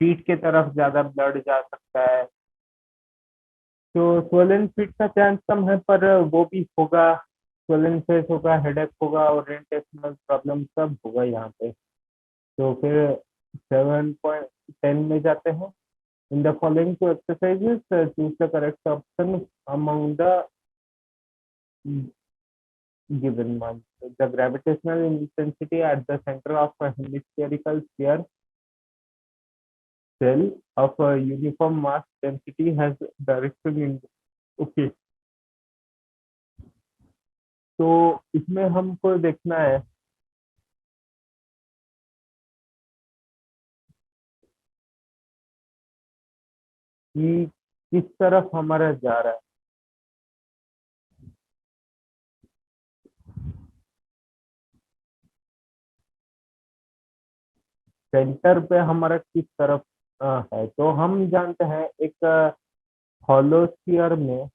पीठ के तरफ ज्यादा ब्लड जा सकता है। तो स्वोलन पीठ का चांस कम है, पर वो भी होगा। स्वोलन फेस होगा, हेडेक होगा, ओरिएंटेशनल प्रॉब्लम सब होगा यहाँ पे। तो फिर 7.10 में जाते हैं। In the following two exercises choose the correct option among the given one. The gravitational intensity at the center of a hemispherical sphere cell of a uniform mass density has direction in। Okay, तो इसमें हमको देखना है कि किस तरफ हमारा जा रहा है। सेंटर पे हमारा किस तरफ है, तो हम जानते हैं एक हॉलो स्फीयर में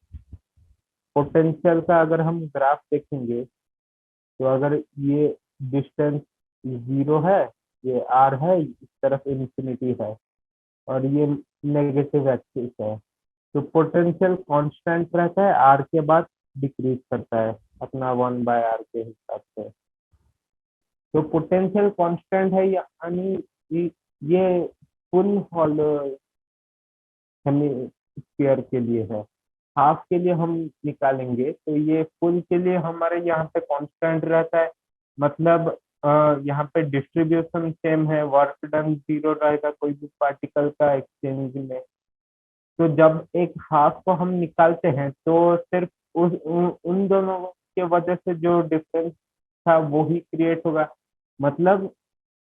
पोटेंशियल का अगर हम ग्राफ देखेंगे, तो अगर ये डिस्टेंस जीरो है, ये आर है, इस तरफ इंफिनिटी है, और ये नेगेटिव एक्सिस है, तो पोटेंशियल कांस्टेंट रहता है, आर के बाद डिक्रीज करता है अपना 1/r के हिसाब से। तो पोटेंशियल कांस्टेंट है, यानी ये फुल हॉलो हेमिस्फीयर के लिए है। हाफ के लिए हम निकालेंगे, तो ये फुल के लिए हमारे यहाँ पे कांस्टेंट रहता है, मतलब यहाँ पे डिस्ट्रीब्यूशन सेम है, वर्क डन जीरो रहेगा कोई भी पार्टिकल का एक्सचेंज में। तो जब एक हाफ को हम निकालते हैं तो सिर्फ उन दोनों के वजह से जो डिफरेंस था वो ही क्रिएट होगा, मतलब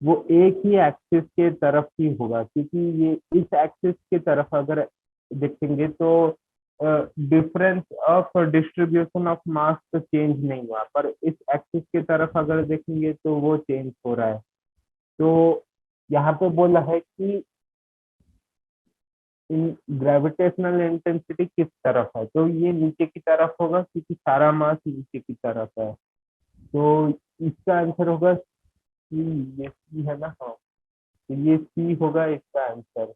वो एक ही एक्सिस के तरफ ही होगा, क्योंकि ये इस एक्सिस की तरफ अगर देखेंगे तो difference of distribution of mass तो चेंज नहीं हुआ, पर इस एक्सिस की तरफ अगर देखेंगे तो वो चेंज हो रहा है। तो यहाँ पे बोला है कि इन ग्रेविटेशनल इंटेंसिटी किस तरफ है, तो ये नीचे की तरफ होगा क्योंकि सारा मास नीचे की तरफ है। तो इसका आंसर होगा सी। ये सी है ना, हाँ, तो ये सी होगा इसका आंसर।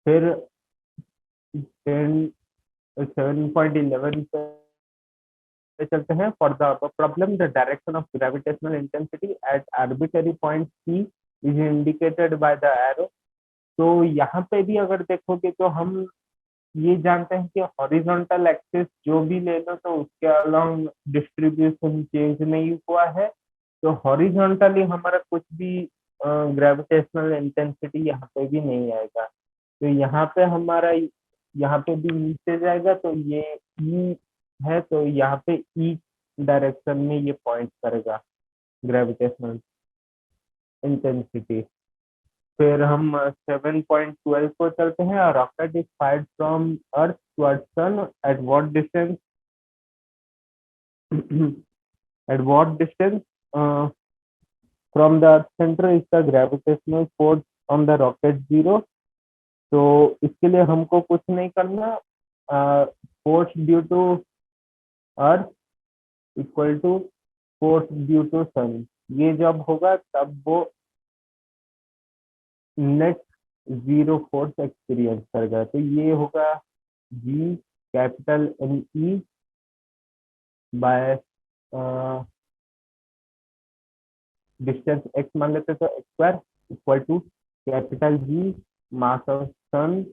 फिर 7.11 पे चलते हैं। For the problem the direction of gravitational intensity at arbitrary point C is indicated by the arrow. तो यहाँ पे भी अगर देखोगे तो हम ये जानते हैं कि हॉरिजॉन्टल एक्सिस जो भी ले लो तो उसके अलोंग डिस्ट्रीब्यूशन चेंज नहीं हुआ है। तो हॉरिजॉन्टली हमारा कुछ भी ग्रेविटेशनल इंटेंसिटी यहाँ पे भी नहीं आएगा। तो यहाँ पे हमारा यहाँ पे भी नीचे जाएगा, तो ये ई है, तो यहाँ पे ई डायरेक्शन में ये पॉइंट करेगा ग्रेविटेशनल इंटेंसिटी। फिर हम 7.12 को चलते हैं। Rocket is fired from earth towards sun at what distance? At what distance from the earth centre is the gravitational force on the rocket zero? तो इसके लिए हमको कुछ नहीं करना। Force due to earth equal to force due to sun, ये जब होगा तब वो नेट जीरो फोर्स एक्सपीरियंस करेगा। तो ये होगा G capital N E by distance X मान लेते तो X square equal to capital G mass of sun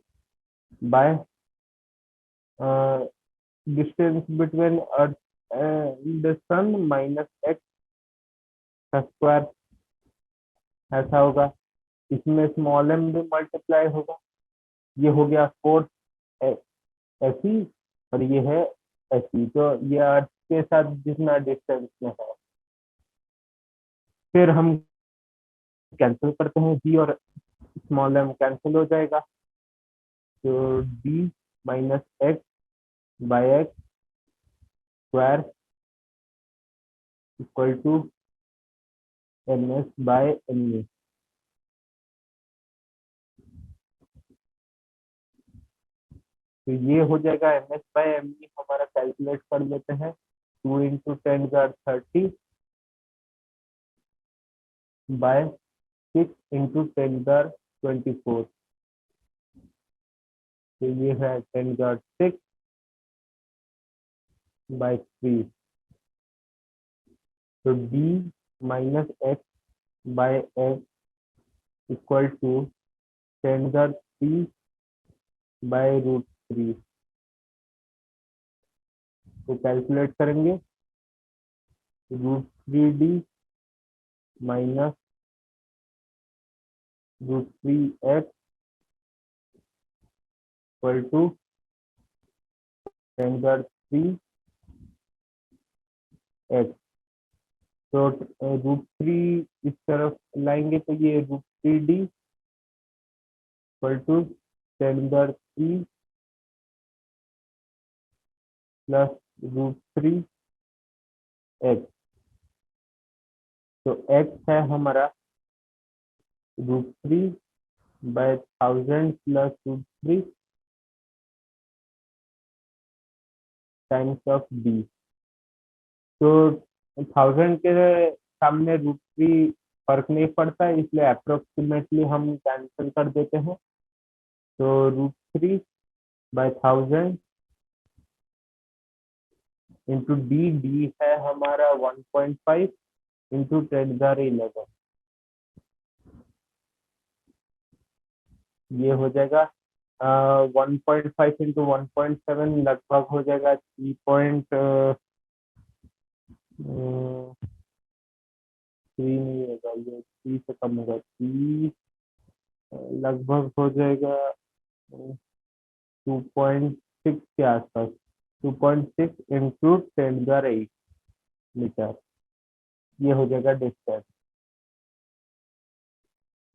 by distance between earth and sun minus X का स्क्वायर। ऐसा होगा। इसमें स्मॉल एम भी मल्टीप्लाई होगा। ये हो गया फोर्स ऐसी, और ये है ऐसी, तो ये अर्थ के साथ जितना डिस्टेंस में है। फिर हम कैंसिल करते हैं, जी और स्मॉल एम कैंसिल हो जाएगा। तो D minus X by X square equal to M S by M E. तो ये हो जाएगा M S by M E. हमारा कैलकुलेट कर लेते हैं। 2 × 10⁻30 बाय 6 × 10⁻24। तो ये है 10⁻6/3। तो D minus X by X equal to 10⁻3/√3। तो कैलकुलेट करेंगे। √3D minus √3x equal to 10⁻3x। तो √3 इस तरफ लाएंगे तो ये √3D equal to 10⁻3 plus √3x। तो x है हमारा √3/1000 प्लस √3 टाइम्स ऑफ d। तो 1000 के सामने √3 फर्क नहीं पड़ता है, इसलिए अप्रोक्सीमेटली हम कैंसिल कर देते हैं। तो √3/1000 इंटू डी, डी है हमारा 1.5 इंटू 10⁻11। ये हो जाएगा 1.5 इंटू 1.7 लगभग हो जाएगा 3 नहीं होगा, ये 3 से कम होगा। 3 लगभग हो जाएगा 2.6 के आसपास। 2.6 इंटू 10⁻8 मीटर, ये हो जाएगा डिस्टेंस।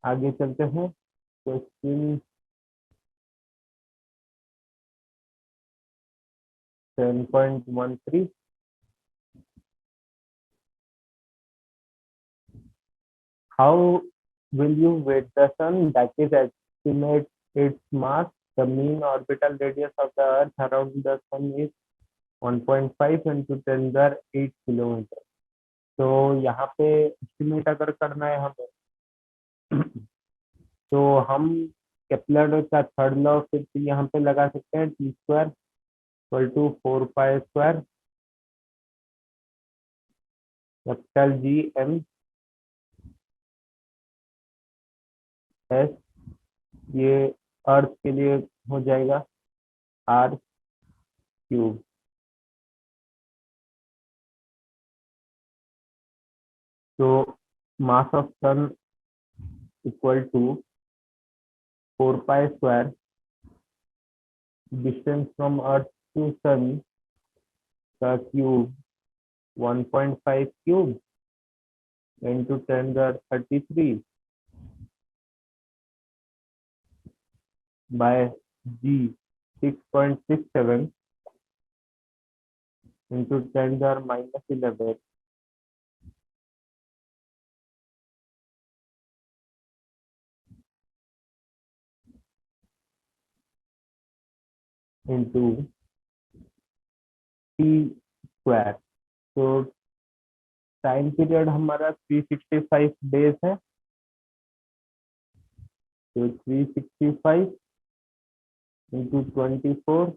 आगे चलते हैं। Question 7.13। How will you weight the sun, that is estimate its mass? The mean orbital radius of the earth around the sun is 1.5 into 10⁸ kilometre. तो यहाँ पे एस्टिमेट अगर करना है हमें, तो हम केपलर का थर्ड लॉ फिर से यहाँ पे लगा सकते हैं, T square equal to 4 pi square capital G M S, ये अर्थ के लिए हो जाएगा आर क्यूब। तो mass of sun equal to 4 pi square distance from earth to sun का cube 1.5 cube into 10⁻³ by G 6.67 into 10⁻11 into T square. तो time period हमारा 365 डेज है, तो 365 इंटू 24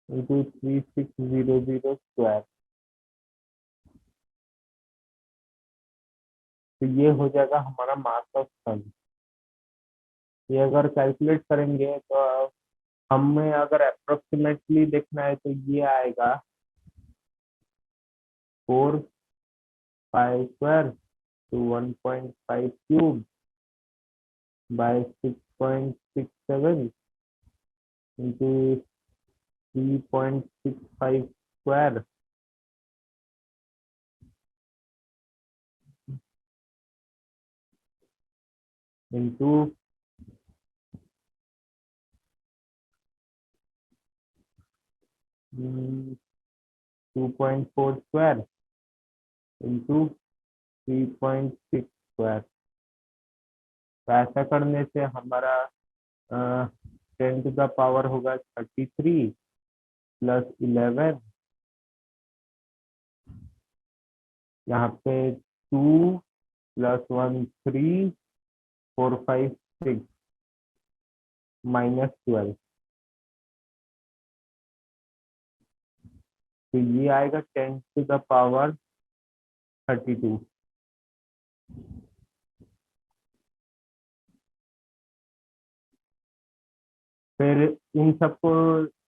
इंटू 3600 स्क्वायर। तो ये हो जाएगा हमारा मास ऑफ सन। ये अगर कैलकुलेट करेंगे तो हमें अगर अप्रोक्सीमेटली देखना है तो ये आएगा 4 pi square to 1.5 cube by 6.67 into 3.65 square into 2.4 square into 3.6 square. तो ऐसा करने से हमारा 10⁻³ होगा 33 प्लस 11, यहाँ पे 2 प्लस 1 3 4 5 6 माइनस 12। तो ये आएगा 10⁻32। फिर इन सबको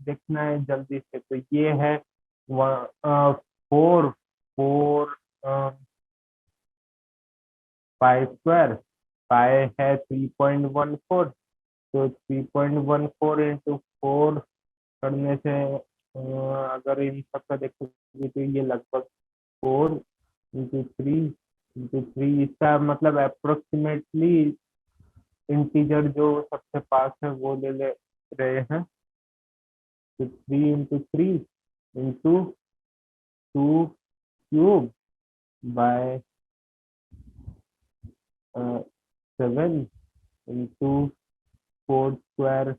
देखना है जल्दी से, तो ये है 4 पाई स्क्वायर, पाई है 3.14, तो 3.14 इंटू 4 करने से अगर इन सबका देखोगे तो ये लगभग 4 इंटू 3 इसका मतलब अप्रोक्सीमेटली इंटीजर जो सबसे पास है वो ले रहे हैं। तो 3 into 3 into 2 by 7 into 4 square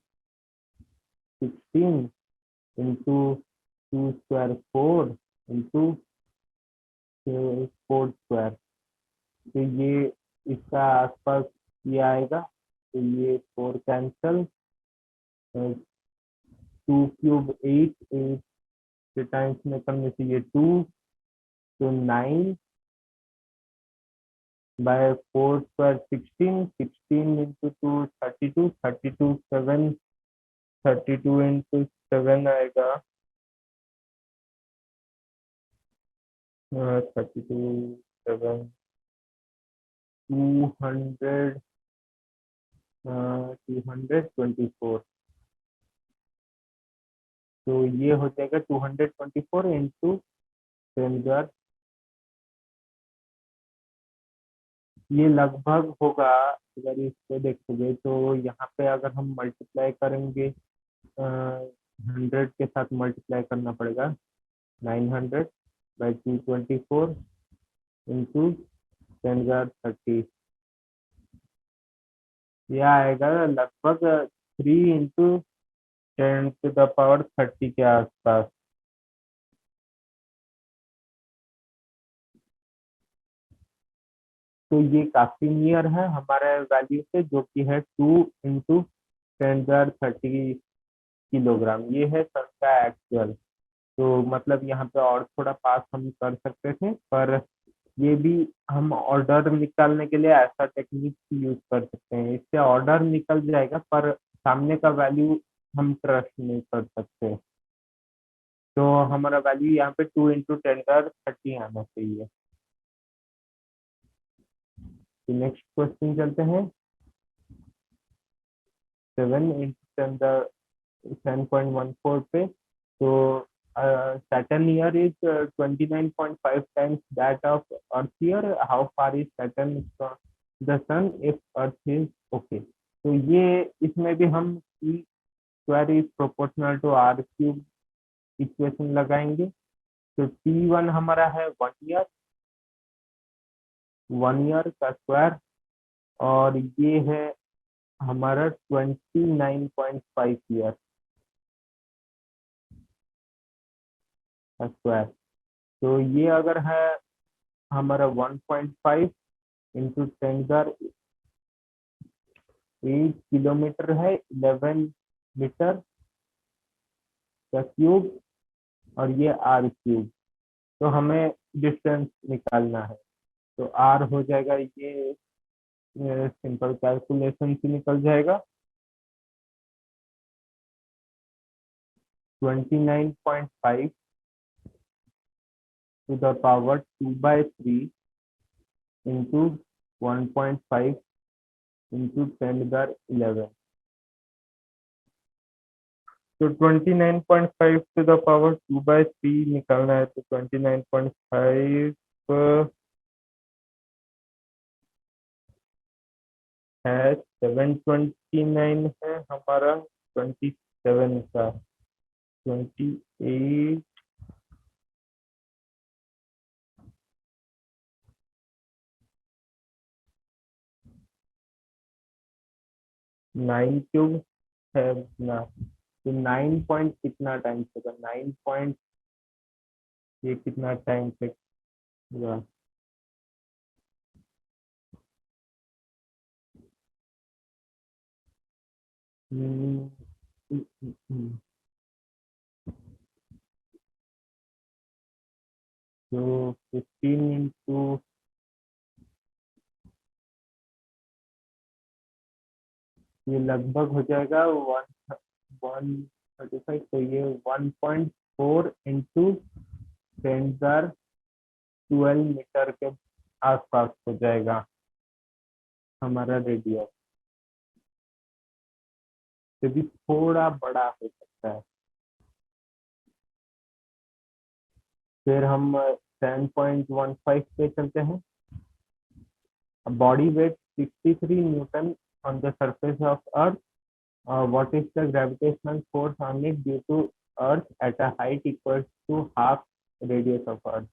16 into 2 square 4 into 4 square. तो ये इसका आसपास ये आएगा, तो ये 4 कैंसल, 2 क्यूब 8 के टाइम्स में करने से ये 2, तो 9 बाय 4 स्क्वायर 16 इंटू 2 32 7 32 इंटू 7 आएगा 32 7 200 224। तो ये हो जाएगा 224 इंटू 10,000। ये लगभग होगा, अगर इसको देखोगे तो यहाँ पे अगर हम मल्टीप्लाई करेंगे 100 के साथ मल्टीप्लाई करना पड़ेगा, 900 बाई 224 इंटू 10,030। ये आएगा लगभग 3 × 10⁻30 के आसपास। तो ये काफी नियर है हमारे वैल्यू से, जो कि है 2 × 10⁻30 किलोग्राम। ये है सन का एक्चुअल। तो मतलब यहाँ पे और थोड़ा पास हम कर सकते थे, पर ये भी हम ऑर्डर निकालने के लिए ऐसा टेक्निक यूज कर सकते हैं। इससे ऑर्डर निकल जाएगा, पर सामने का वैल्यू हम ट्रस्ट नहीं कर सकते। तो हमारा वैल्यू यहाँ पे 2 × 10⁻30 आना चाहिए। तो नेक्स्ट क्वेश्चन चलते हैं। 7 × 10⁻14 पे। तो Saturn year is 29.5 times that of Earth year. How far is Saturn from the sun if Earth is okay? तो ये इसमें भी हम E square is proportional to R cube equation लगाएंगे। तो T1 हमारा है 1 ईयर, 1 ईयर का स्क्वायर, और ये है हमारा 29.5 ईयर का स्क्वायर। तो ये अगर है हमारा 1.5 इंटू 10⁻8 किलोमीटर है, 11 मीटर का क्यूब, और ये आर क्यूब। तो हमें डिस्टेंस निकालना है। तो आर हो जाएगा, ये सिंपल कैलकुलेशन से निकल जाएगा, 29.5 to the power 2/3 into 1.5 into 10⁻11। तो 29.5 टू द पावर 2/3 निकालना है। तो 29.5 है 729 है हमारा 27 का, 28 9 क्यूब है ना। तो 9 पॉइंट कितना टाइम होगा, 9 पॉइंट, ये कितना टाइम से होगा। हम्म, हम्म, हम्म, तो 15 इंटू, ये लगभग हो जाएगा 135। तो ये 1.4 इंटू 10⁻12 मीटर के आसपास हो जाएगा हमारा रेडियस। तो भी थोड़ा बड़ा हो सकता है। फिर हम 10.15 पे चलते हैं। Body weight 63 Newton on the surface of Earth. What is the gravitational force on it due to Earth at a height equal to half radius of Earth?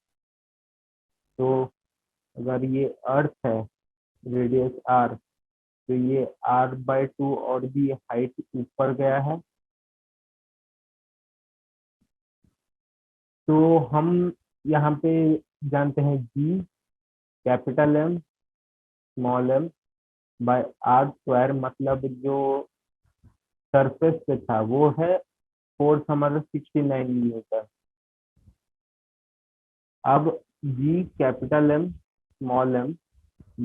तो अगर ये अर्थ है, रेडियस आर, तो ये r/2 और भी हाइट ऊपर गया है। तो हम यहाँ पे जानते हैं G capital M small M by R square, मतलब जो सरफेस पे था वो है फोर्स हमारा 69 न्यूटन। अब G capital M small M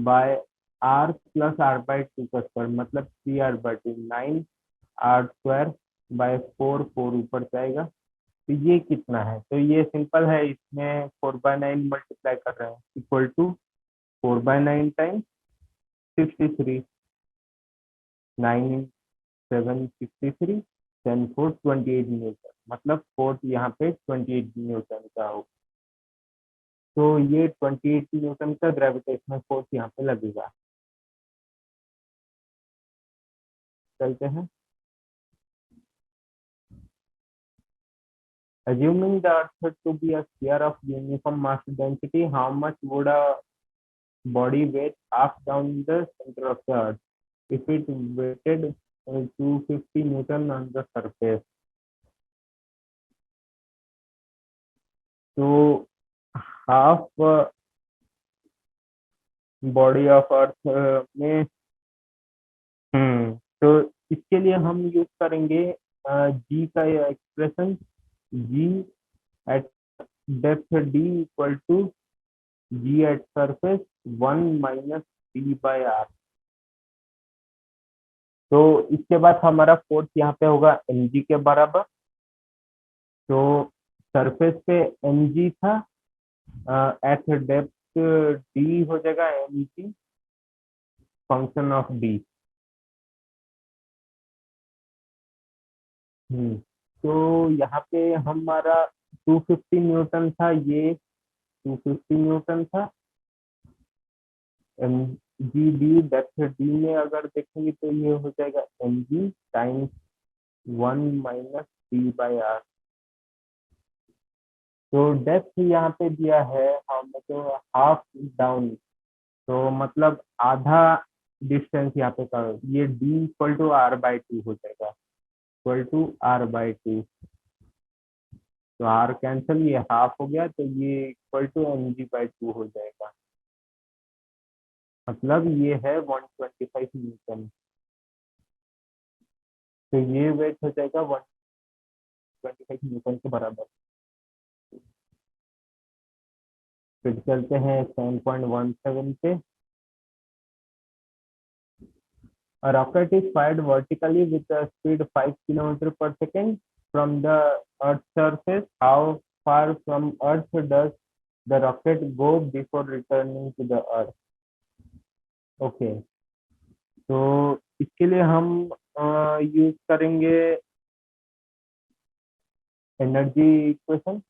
by R plus r/2 का स्क्वायर, मतलब 3r/2, 9r² बाय 4, 4 ऊपर जाएगा। तो ये कितना है, तो ये सिंपल है, इसमें 4/9 मल्टीप्लाई कर रहे हैं, इक्वल टू 4/9 टाइम्स 63, 9 7 63, 10 4 28 न्यूटन, मतलब फोर्स यहाँ पे 28 न्यूटन का हो। तो ये 28 न्यूटन का ग्रेविटेशनल फोर्स यहाँ पे लगेगा। चलते हैं। Assuming the Earth to be a sphere of uniform mass density, how much would a body weight half down the center of the Earth? if it weighted 250 Newton on the surface. तो half body of earth में तो इसके लिए हम use करेंगे G का expression, G at depth D equal to G at surface 1 - d/r। तो इसके बाद हमारा फोर्स यहाँ पे होगा mg के बराबर। तो सरफेस पे mg था, एट डेप्थ डी हो जाएगा mg फंक्शन ऑफ डी। तो यहाँ पे हमारा 250 न्यूटन था, ये 250 न्यूटन था। M G D depth D में अगर देखेंगे तो ये हो जाएगा एम जी टाइम्स 1 - d/r। तो डेप्थ यहाँ पे दिया है हमें तो हाफ डाउन, तो मतलब आधा डिस्टेंस यहाँ पे का, ये डी इक्वल टू r/2 हो जाएगा, इक्वल टू r/2। तो r कैंसिल, ये हाफ हो गया, तो ये इक्वल टू mg/2 हो जाएगा। मतलब ये है 125 न्यूटन। तो ये वेट हो जाएगा 125 न्यूटन के बराबर। फिर चलते हैं 7.17 पे। A rocket is fired vertically with a speed 5 km per second from the Earth's surface. How far from Earth does the rocket go before returning to the Earth? Okay, तो इसके लिए हम यूज करेंगे एनर्जी इक्वेशन।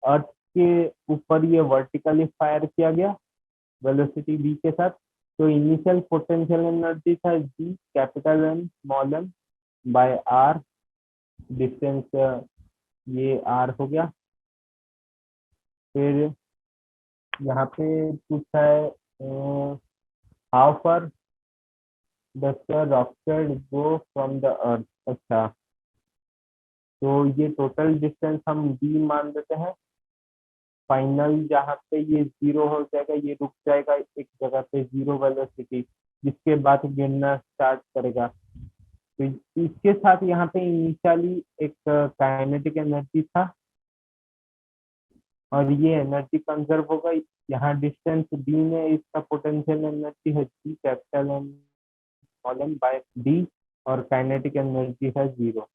अर्थ के ऊपर ये vertically fire किया गया वेलोसिटी v के साथ। तो इनिशियल पोटेंशियल एनर्जी था G capital M small M by R, distance ये आर हो गया। फिर यहाँ पे पूछा है how far does the rocket go from the earth. अच्छा, तो ये टोटल डिस्टेंस हम डी मान देते हैं। फाइनल जहाँ पे ये जीरो हो जाएगा, ये रुक जाएगा एक जगह पे जीरो वेलोसिटी, जिसके बाद गिरना स्टार्ट करेगा। तो इसके साथ यहाँ पे इनिशियली एक काइनेटिक एनर्जी था, और ये एनर्जी कंजर्व होगा। यहाँ डिस्टेंस डी में इसका पोटेंशियल एनर्जी है G capital M small M by D, और काइनेटिक एनर्जी है जीरो।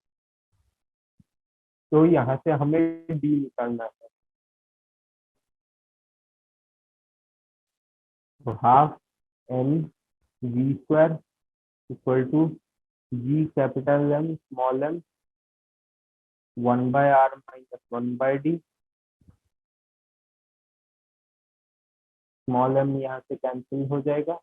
तो यहाँ से हमें डी निकालना है। तो half M V square equal to G capital M small M 1/r - 1/d। Small M यहाँ से कैंसिल हो जाएगा।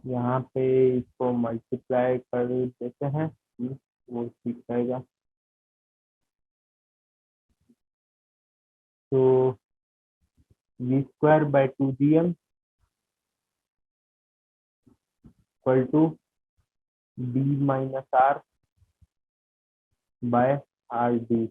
यहाँ पे इसको मल्टीप्लाई कर देते हैं, वो ठीक रहेगा। तो V square by 2gm equal to D minus R by R D.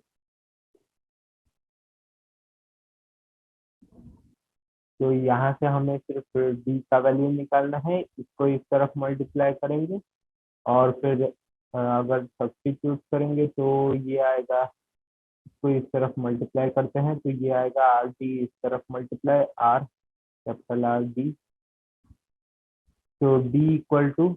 तो यहाँ से हमें सिर्फ डी का वैल्यू निकालना है, इसको इस तरफ मल्टीप्लाई करेंगे, और फिर अगर सब्स्टिट्यूट करेंगे तो ये आएगा, इसको इस तरफ मल्टीप्लाई करते हैं तो ये आएगा आर डी, इस तरफ multiply R capital R D. तो D equal to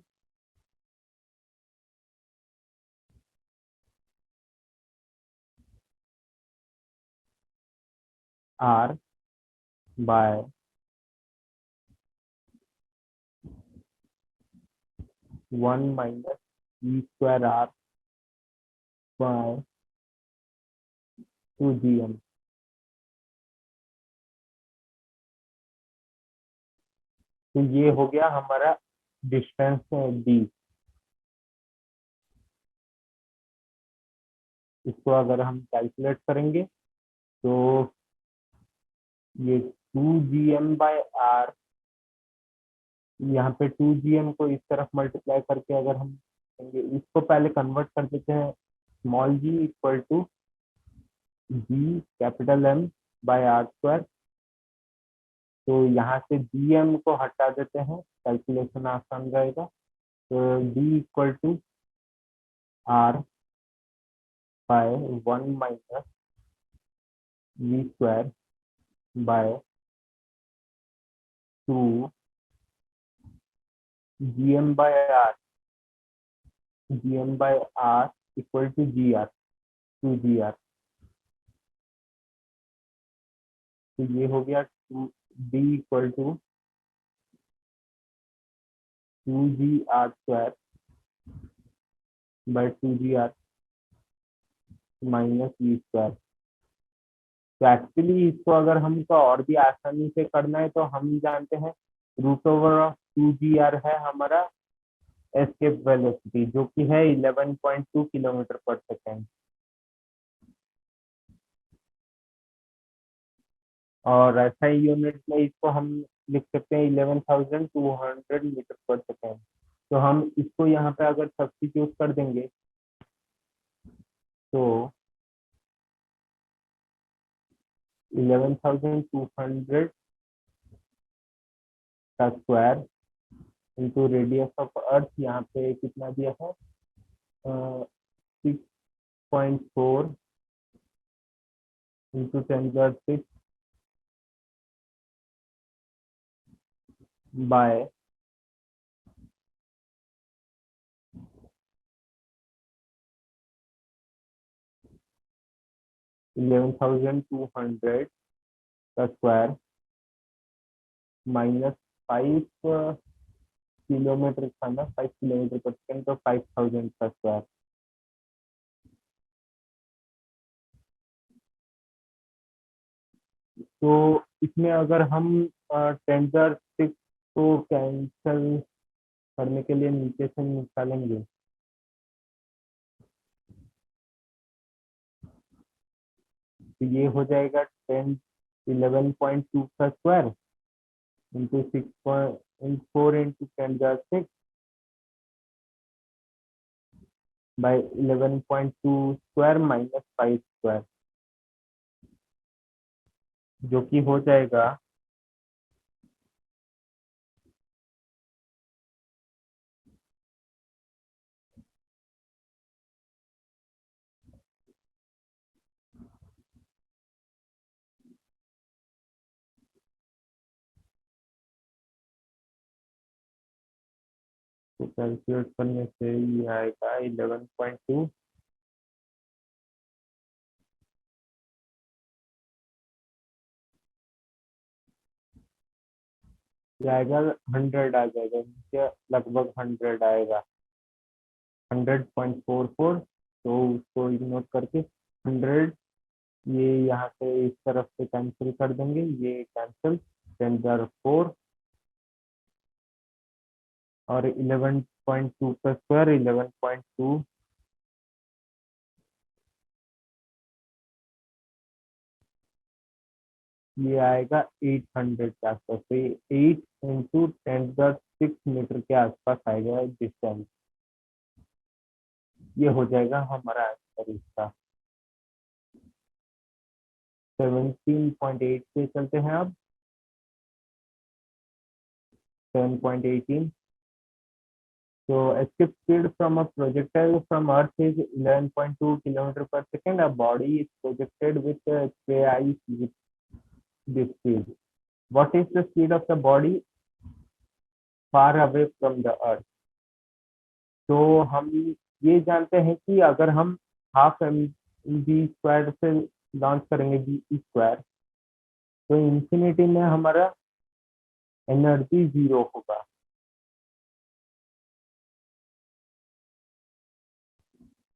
R by 1 - E square R by 2gm। तो ये हो गया हमारा डिस्टेंस डी। इसको अगर हम कैलकुलेट करेंगे तो ये 2 GM/r, यहाँ पे 2 GM को इस तरफ मल्टीप्लाई करके अगर हम करेंगे, इसको पहले कन्वर्ट कर देते हैं, small g equal to G capital M by R square. तो यहाँ से GM को हटा देते हैं, कैलकुलेशन आसान रहेगा। तो d equal to r by 1 minus v square by 2 GM/r, GM/r equal to GR, 2GR। तो ये हो गया d equal to 2GR square by 2GR minus v square. तो एक्चुअली इसको अगर हमको और भी आसानी से करना है तो हम जानते हैं √2GR है हमारा एस्केप वेलोसिटी, जो कि है 11.2 किलोमीटर पर सेकेंड। और SI यूनिट में इसको हम लिख सकते हैं 11,200 मीटर पर सेकेंड। तो हम इसको यहाँ पे अगर सब्स्टिट्यूट कर देंगे तो 11,200 का स्क्वायर इंटू रेडियस ऑफ अर्थ, यहाँ पे कितना दिया है 6.4 इंटू 10⁻⁶ बाय 11,200 का स्क्वायर माइनस 5 किलोमीटर था ना, 5 किलोमीटर पर सेकेंड, तो 5,000 का स्क्वायर। तो इसमें अगर हम 10⁻⁶ को कैंसल करने के लिए नीचे से निकालेंगे तो ये हो जाएगा 11.2 का square into 6.4 into 10⁻⁶ by 11.2 square minus 5 square, जो कि हो जाएगा 11.2। तो कैलकुलेट करने से ये आएगा 11.2 ये आएगा 100 आ जाएगा, नीचे लगभग 100 आएगा, 100.44। तो उसको इग्नोर करके 100, ये यहाँ से इस तरफ से कैंसिल कर देंगे, ये कैंसिल 10⁻⁴ और 11.2 का स्क्वायर 11.2 ये आएगा 800 के आसपास। तो ये 8 इंटू 10⁻⁶ मीटर के आसपास आएगा डिस्टेंस। ये हो जाएगा हमारा आंसर इसका। 17.8 पे चलते हैं अब। 7.18। So escape speed from a projectile from Earth is 11.2 kilometer per second. A body is projected with KI with this speed. What is the speed of the body far away from the Earth? तो हम ये जानते हैं कि अगर हम half mv square से launch करेंगे v स्क्वायर, तो इंफिनिटी में हमारा एनर्जी 0 होगा।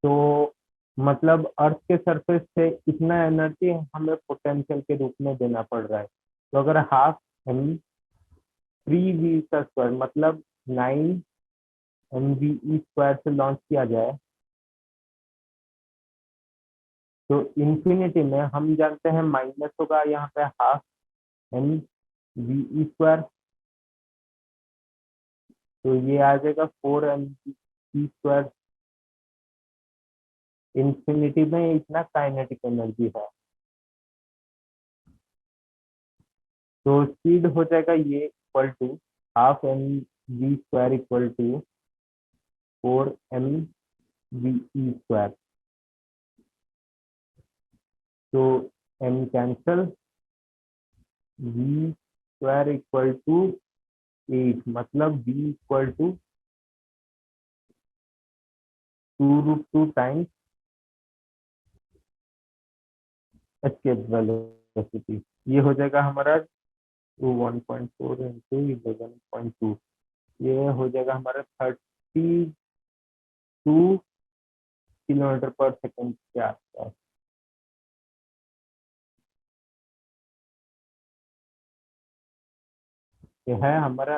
तो मतलब अर्थ के सरफेस से इतना एनर्जी हमें पोटेंशियल के रूप में देना पड़ रहा है। तो अगर हाफ एम 3v का स्क्वायर मतलब 9 mve स्क्वायर से लॉन्च किया जाए तो इन्फिनिटी में हम जानते हैं माइनस होगा यहाँ पे हाफ एम वी स्क्वायर, तो ये आ जाएगा 4 mv²। इन्फिनिटी में इतना काइनेटिक एनर्जी है, तो स्पीड हो जाएगा ये equal to ½ mv² equal to 4 mve²। तो m cancel, v² equal to 8, मतलब v equal to 2√2 times escape velocity. ये हो जाएगा हमारा 1.4 इंटू 11.2, ये हो जाएगा हमारा 32 km/s के आसपास। ये है हमारा।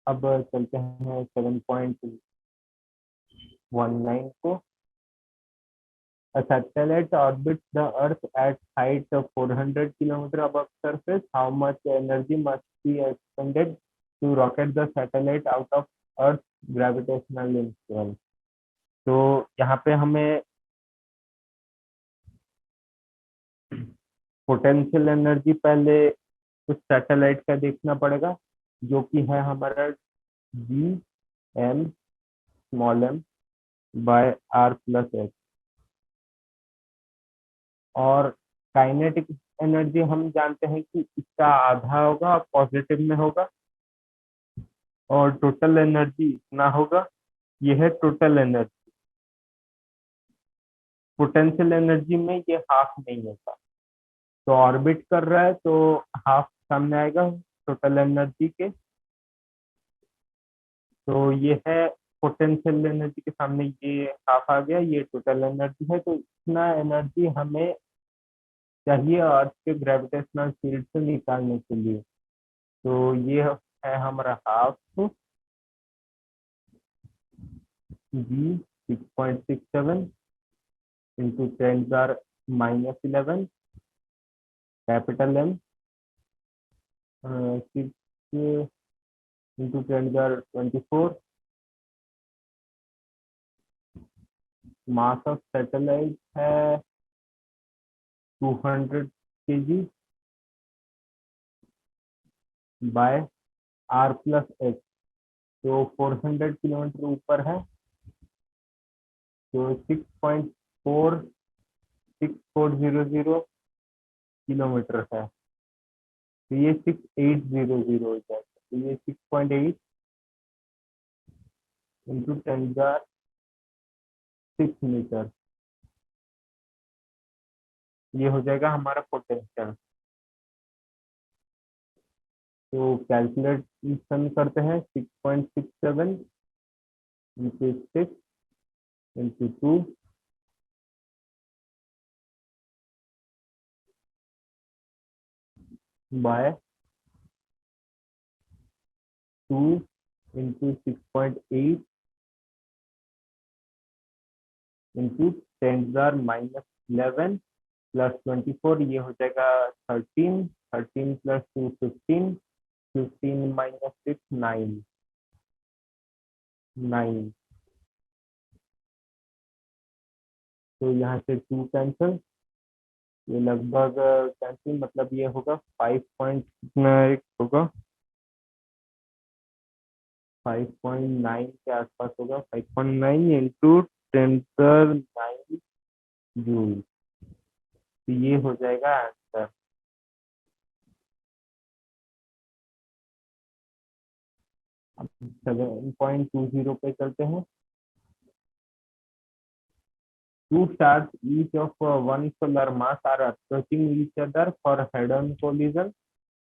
अब चलते हैं 7.19 को। A satellite orbits the Earth at height of 400 km above surface. How much energy must be expended to rocket the satellite out of Earth's gravitational influence? तो यहाँ पे हमें पोटेंशियल एनर्जी पहले उस सैटेलाइट का देखना पड़ेगा, जो कि है हमारा Gm बाय r+h। और काइनेटिक एनर्जी हम जानते हैं कि इसका आधा होगा, पॉजिटिव में होगा, और टोटल एनर्जी इतना होगा। ये है टोटल एनर्जी। पोटेंशियल एनर्जी में ये हाफ नहीं होता, तो ऑर्बिट कर रहा है तो हाफ सामने आएगा टोटल एनर्जी के। तो ये है पोटेंशियल एनर्जी के सामने ये हाफ आ गया, ये टोटल एनर्जी है। तो इतना एनर्जी हमें चाहिए अर्थ के ग्रेविटेशनल फील्ड से निकालने के लिए। तो ये है हमारा half G 6.67 into 10⁻⁻11 capital M 6 into 10⁻24। Mass of satellite है 200 kg बाय r+h। तो 400 किलोमीटर ऊपर है, तो 6.46400 है। तो ये 6800 हो जाएगा। तो ये 6.8 इंटू 10⁻6 मीटर, ये हो जाएगा हमारा पोटेंशियल। तो कैलकुलेशन करते हैं। 6.67 into 6 into 2 by 2 into 6.8 into 10⁻⁻11 +24, ये हो जाएगा 13। 13 + 2 15, 15 - 6 9 9। तो यहाँ से 2 कैंसिल, ये लगभग कैंसिल, मतलब ये होगा 5 पॉइंट कितना एक होगा, 5.9 के आसपास होगा। 5.9 इंटू 10⁻9 जूल। तो ये हो जाएगा आंसर। अब 7.20 पे चलते हैं। Two stars, each of one solar mass, are approaching each other for head-on collision.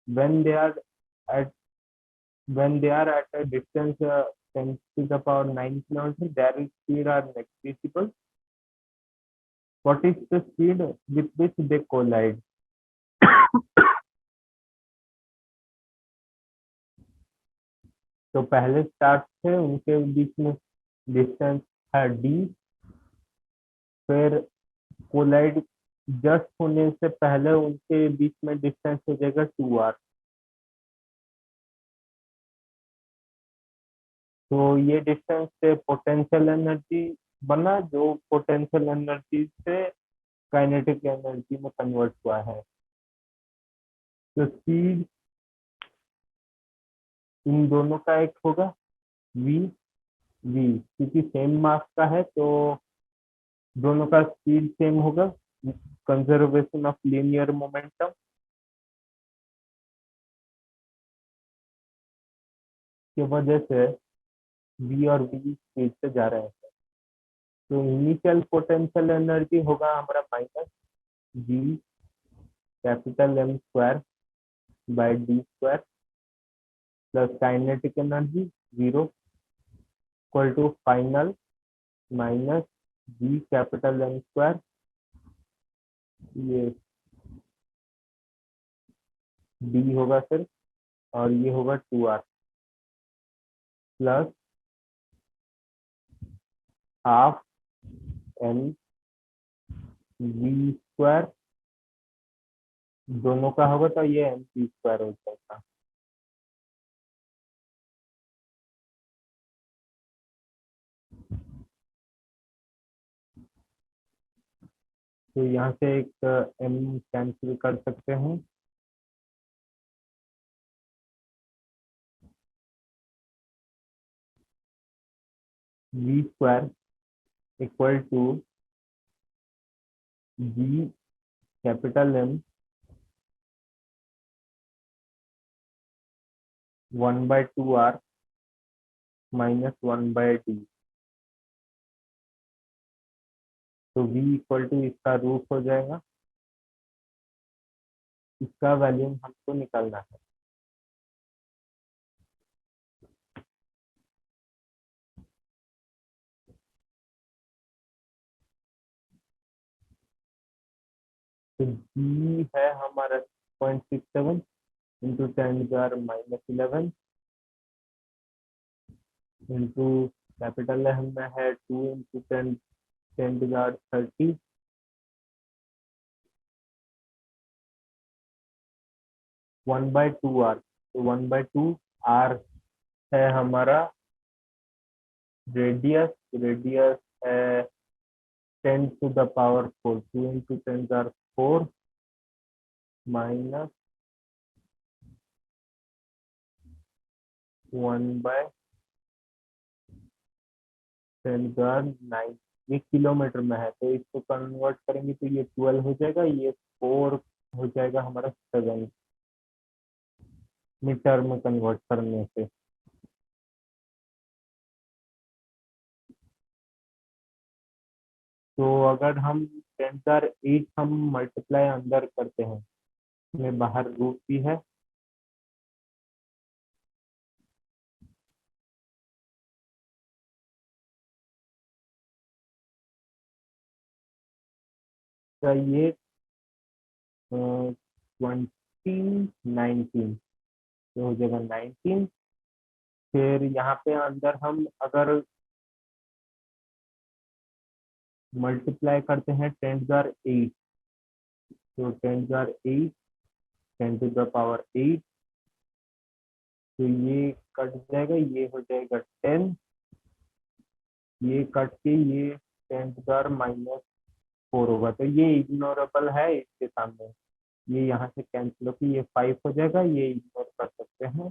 When they are at a distance 10⁻⁹ kilometers, their speed are negligible. What is the speed with which they collide? तो पहले stars थे, उनके बीच में distance है d, फिर collide just होने से पहले उनके बीच में डिस्टेंस हो जाएगा 2r। तो ये डिस्टेंस से पोटेंशियल एनर्जी बना, जो पोटेंशियल एनर्जी से काइनेटिक एनर्जी में कन्वर्ट हुआ है। तो स्पीड इन दोनों का एक होगा v। v क्योंकि सेम मास का है तो दोनों का स्पीड सेम होगा, कंजर्वेशन ऑफ लीनियर मोमेंटम की वजह से v और v स्पीड से जा रहे हैं। तो इनिशियल पोटेंशियल एनर्जी होगा हमारा minus G capital M square by D square plus kinetic energy zero equal to final minus G capital M square, ये डी होगा सिर्फ, और ये होगा 2r plus half M V square, दोनों का होगा तो ये एम सी स्क्वायर हो जाएगा। तो यहाँ से एक एम कैंसिल कर सकते हैं, V square equal to G capital M 1/2r minus 1/d। तो v इक्वल टू इसका रूट हो जाएगा, इसका वैल्यू हमको निकालना है। तो g है हमारा 6.67 इंटू 10⁻⁻11 इंटू कैपिटल में है 2 इंटू 10⁻30 1/2r। तो 1/2r है हमारा रेडियस। रेडियस है 10⁻⁴ 2 इंटू 10⁻⁴ माइनस 1/10⁹ ये किलोमीटर में है, तो इसको कन्वर्ट करेंगे तो ये 12 हो जाएगा, ये 4 हो जाएगा हमारा 7 मीटर में कन्वर्ट करने से। तो अगर हम 10⁸ हम मल्टीप्लाई अंदर करते हैं, इसमें बाहर रूट भी है, तो ये 2019 तो हो जाएगा 19। फिर यहाँ पे अंदर हम अगर मल्टीप्लाई करते हैं 10⁸ तो 10⁸ 10⁸ तो ये कट जाएगा, ये हो जाएगा 10, ये कट के ये 10⁻⁻4 होगा, तो ये इग्नोरेबल है इसके सामने। ये यहाँ से कैंसिल होकर ये 5 हो जाएगा, ये इग्नोर कर सकते हैं,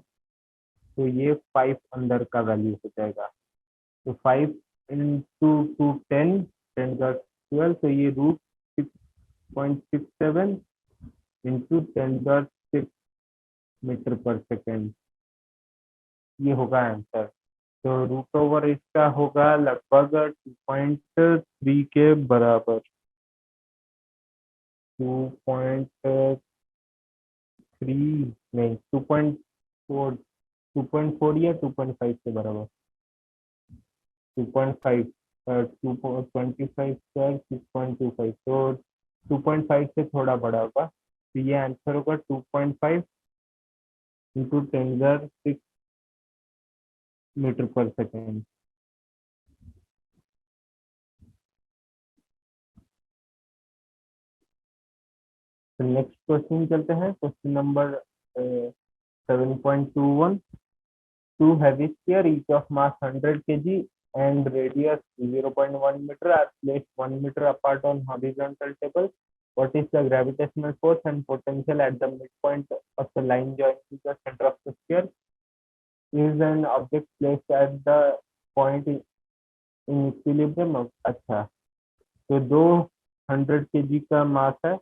तो ये 5 अंदर का वैल्यू हो जाएगा। तो 5 इंटू टू 10⁻12 तो ये रूट 6.67 इंटू 10⁻6 मीटर पर सेकेंड, ये होगा आंसर। तो रूट ओवर इसका होगा लगभग 2.3 के बराबर, 2.3 नहीं 2.4, 2.4 या 2.5 के बराबर, 2.5 2.25 स्क्वायर 6.25, तो 2.5 से थोड़ा बड़ा होगा, तो ये आंसर होगा 2.5 इंटू 10⁻6 मीटर पर सेकेंड। तो नेक्स्ट क्वेश्चन चलते हैं, question number 7.21. Two heavy sphere each of mass 100 kg and radius 0.1 meter are placed 1 meter apart on horizontal table. What is the gravitational force and potential at the midpoint of the line joining the center of the sphere? Is an object placed at the point in equilibrium? अच्छा, तो दो 100 kg का मास है,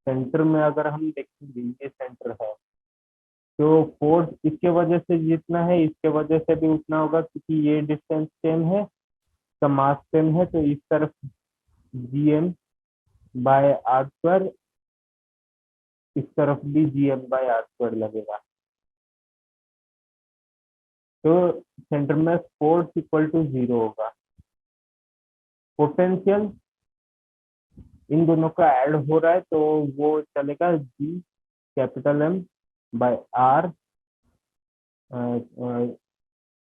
centre में अगर हम देखेंगे ये सेंटर है, तो फोर्स इसके वजह से जितना है इसके वजह से भी उतना होगा, क्योंकि ये डिस्टेंस सेम है, का मास सेम है, तो इस तरफ gm/r², इस तरफ भी gm/r² लगेगा। तो सेंटर में फोर्स इक्वल टू 0 होगा। पोटेंशियल इन दोनों का ऐड हो रहा है, तो वो चलेगा G∩M/r,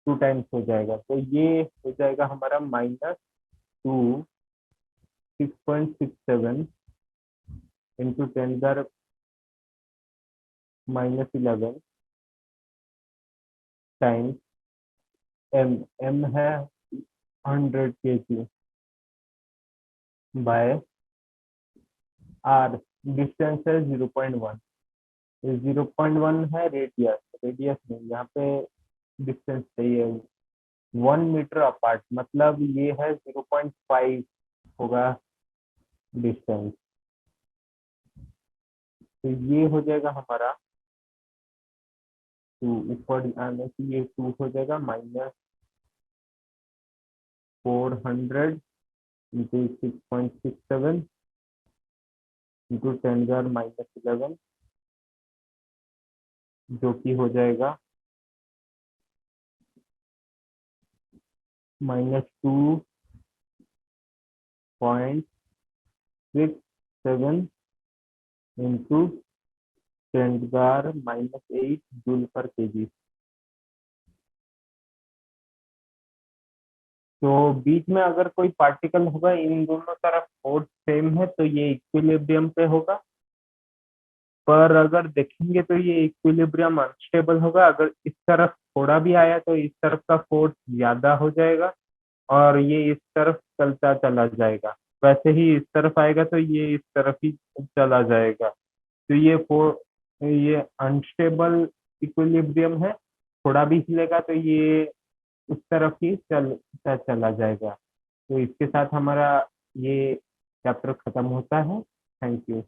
2 टाइम्स हो जाएगा, तो ये हो जाएगा हमारा -6.67 इंटू 10⁻⁻11 टाइम्स m। m है 100 kg बाय r, डिस्टेंस है 0.1, 0.1 है रेडियस, रेडियस नहीं, यहाँ पे डिस्टेंस चाहिए 1 मीटर अपार्ट, मतलब ये है 0.5 होगा डिस्टेंस, तो ये हो जाएगा हमारा 2, ऊपर आने से ये 2 हो जाएगा -400 इंटू 6.67 इंटू 10⁻⁻11, जो कि हो जाएगा -2.67 इंटू 10⁻⁻8 जूल पर केजी। तो बीच में अगर कोई पार्टिकल होगा, इन दोनों तरफ फोर्स सेम है, तो ये इक्विलिब्रियम पे होगा, पर अगर देखेंगे तो ये इक्विलिब्रियम अनस्टेबल होगा। अगर इस तरफ थोड़ा भी आया तो इस तरफ का फोर्स ज्यादा हो जाएगा और ये इस तरफ चलता चला जाएगा, वैसे ही इस तरफ आएगा तो ये इस तरफ ही चला जाएगा, तो ये अनस्टेबल इक्विलिब्रियम है, थोड़ा भी हिलेगा तो ये उस तरफ ही चला जाएगा। तो इसके साथ हमारा ये चैप्टर खत्म होता है। Thank you.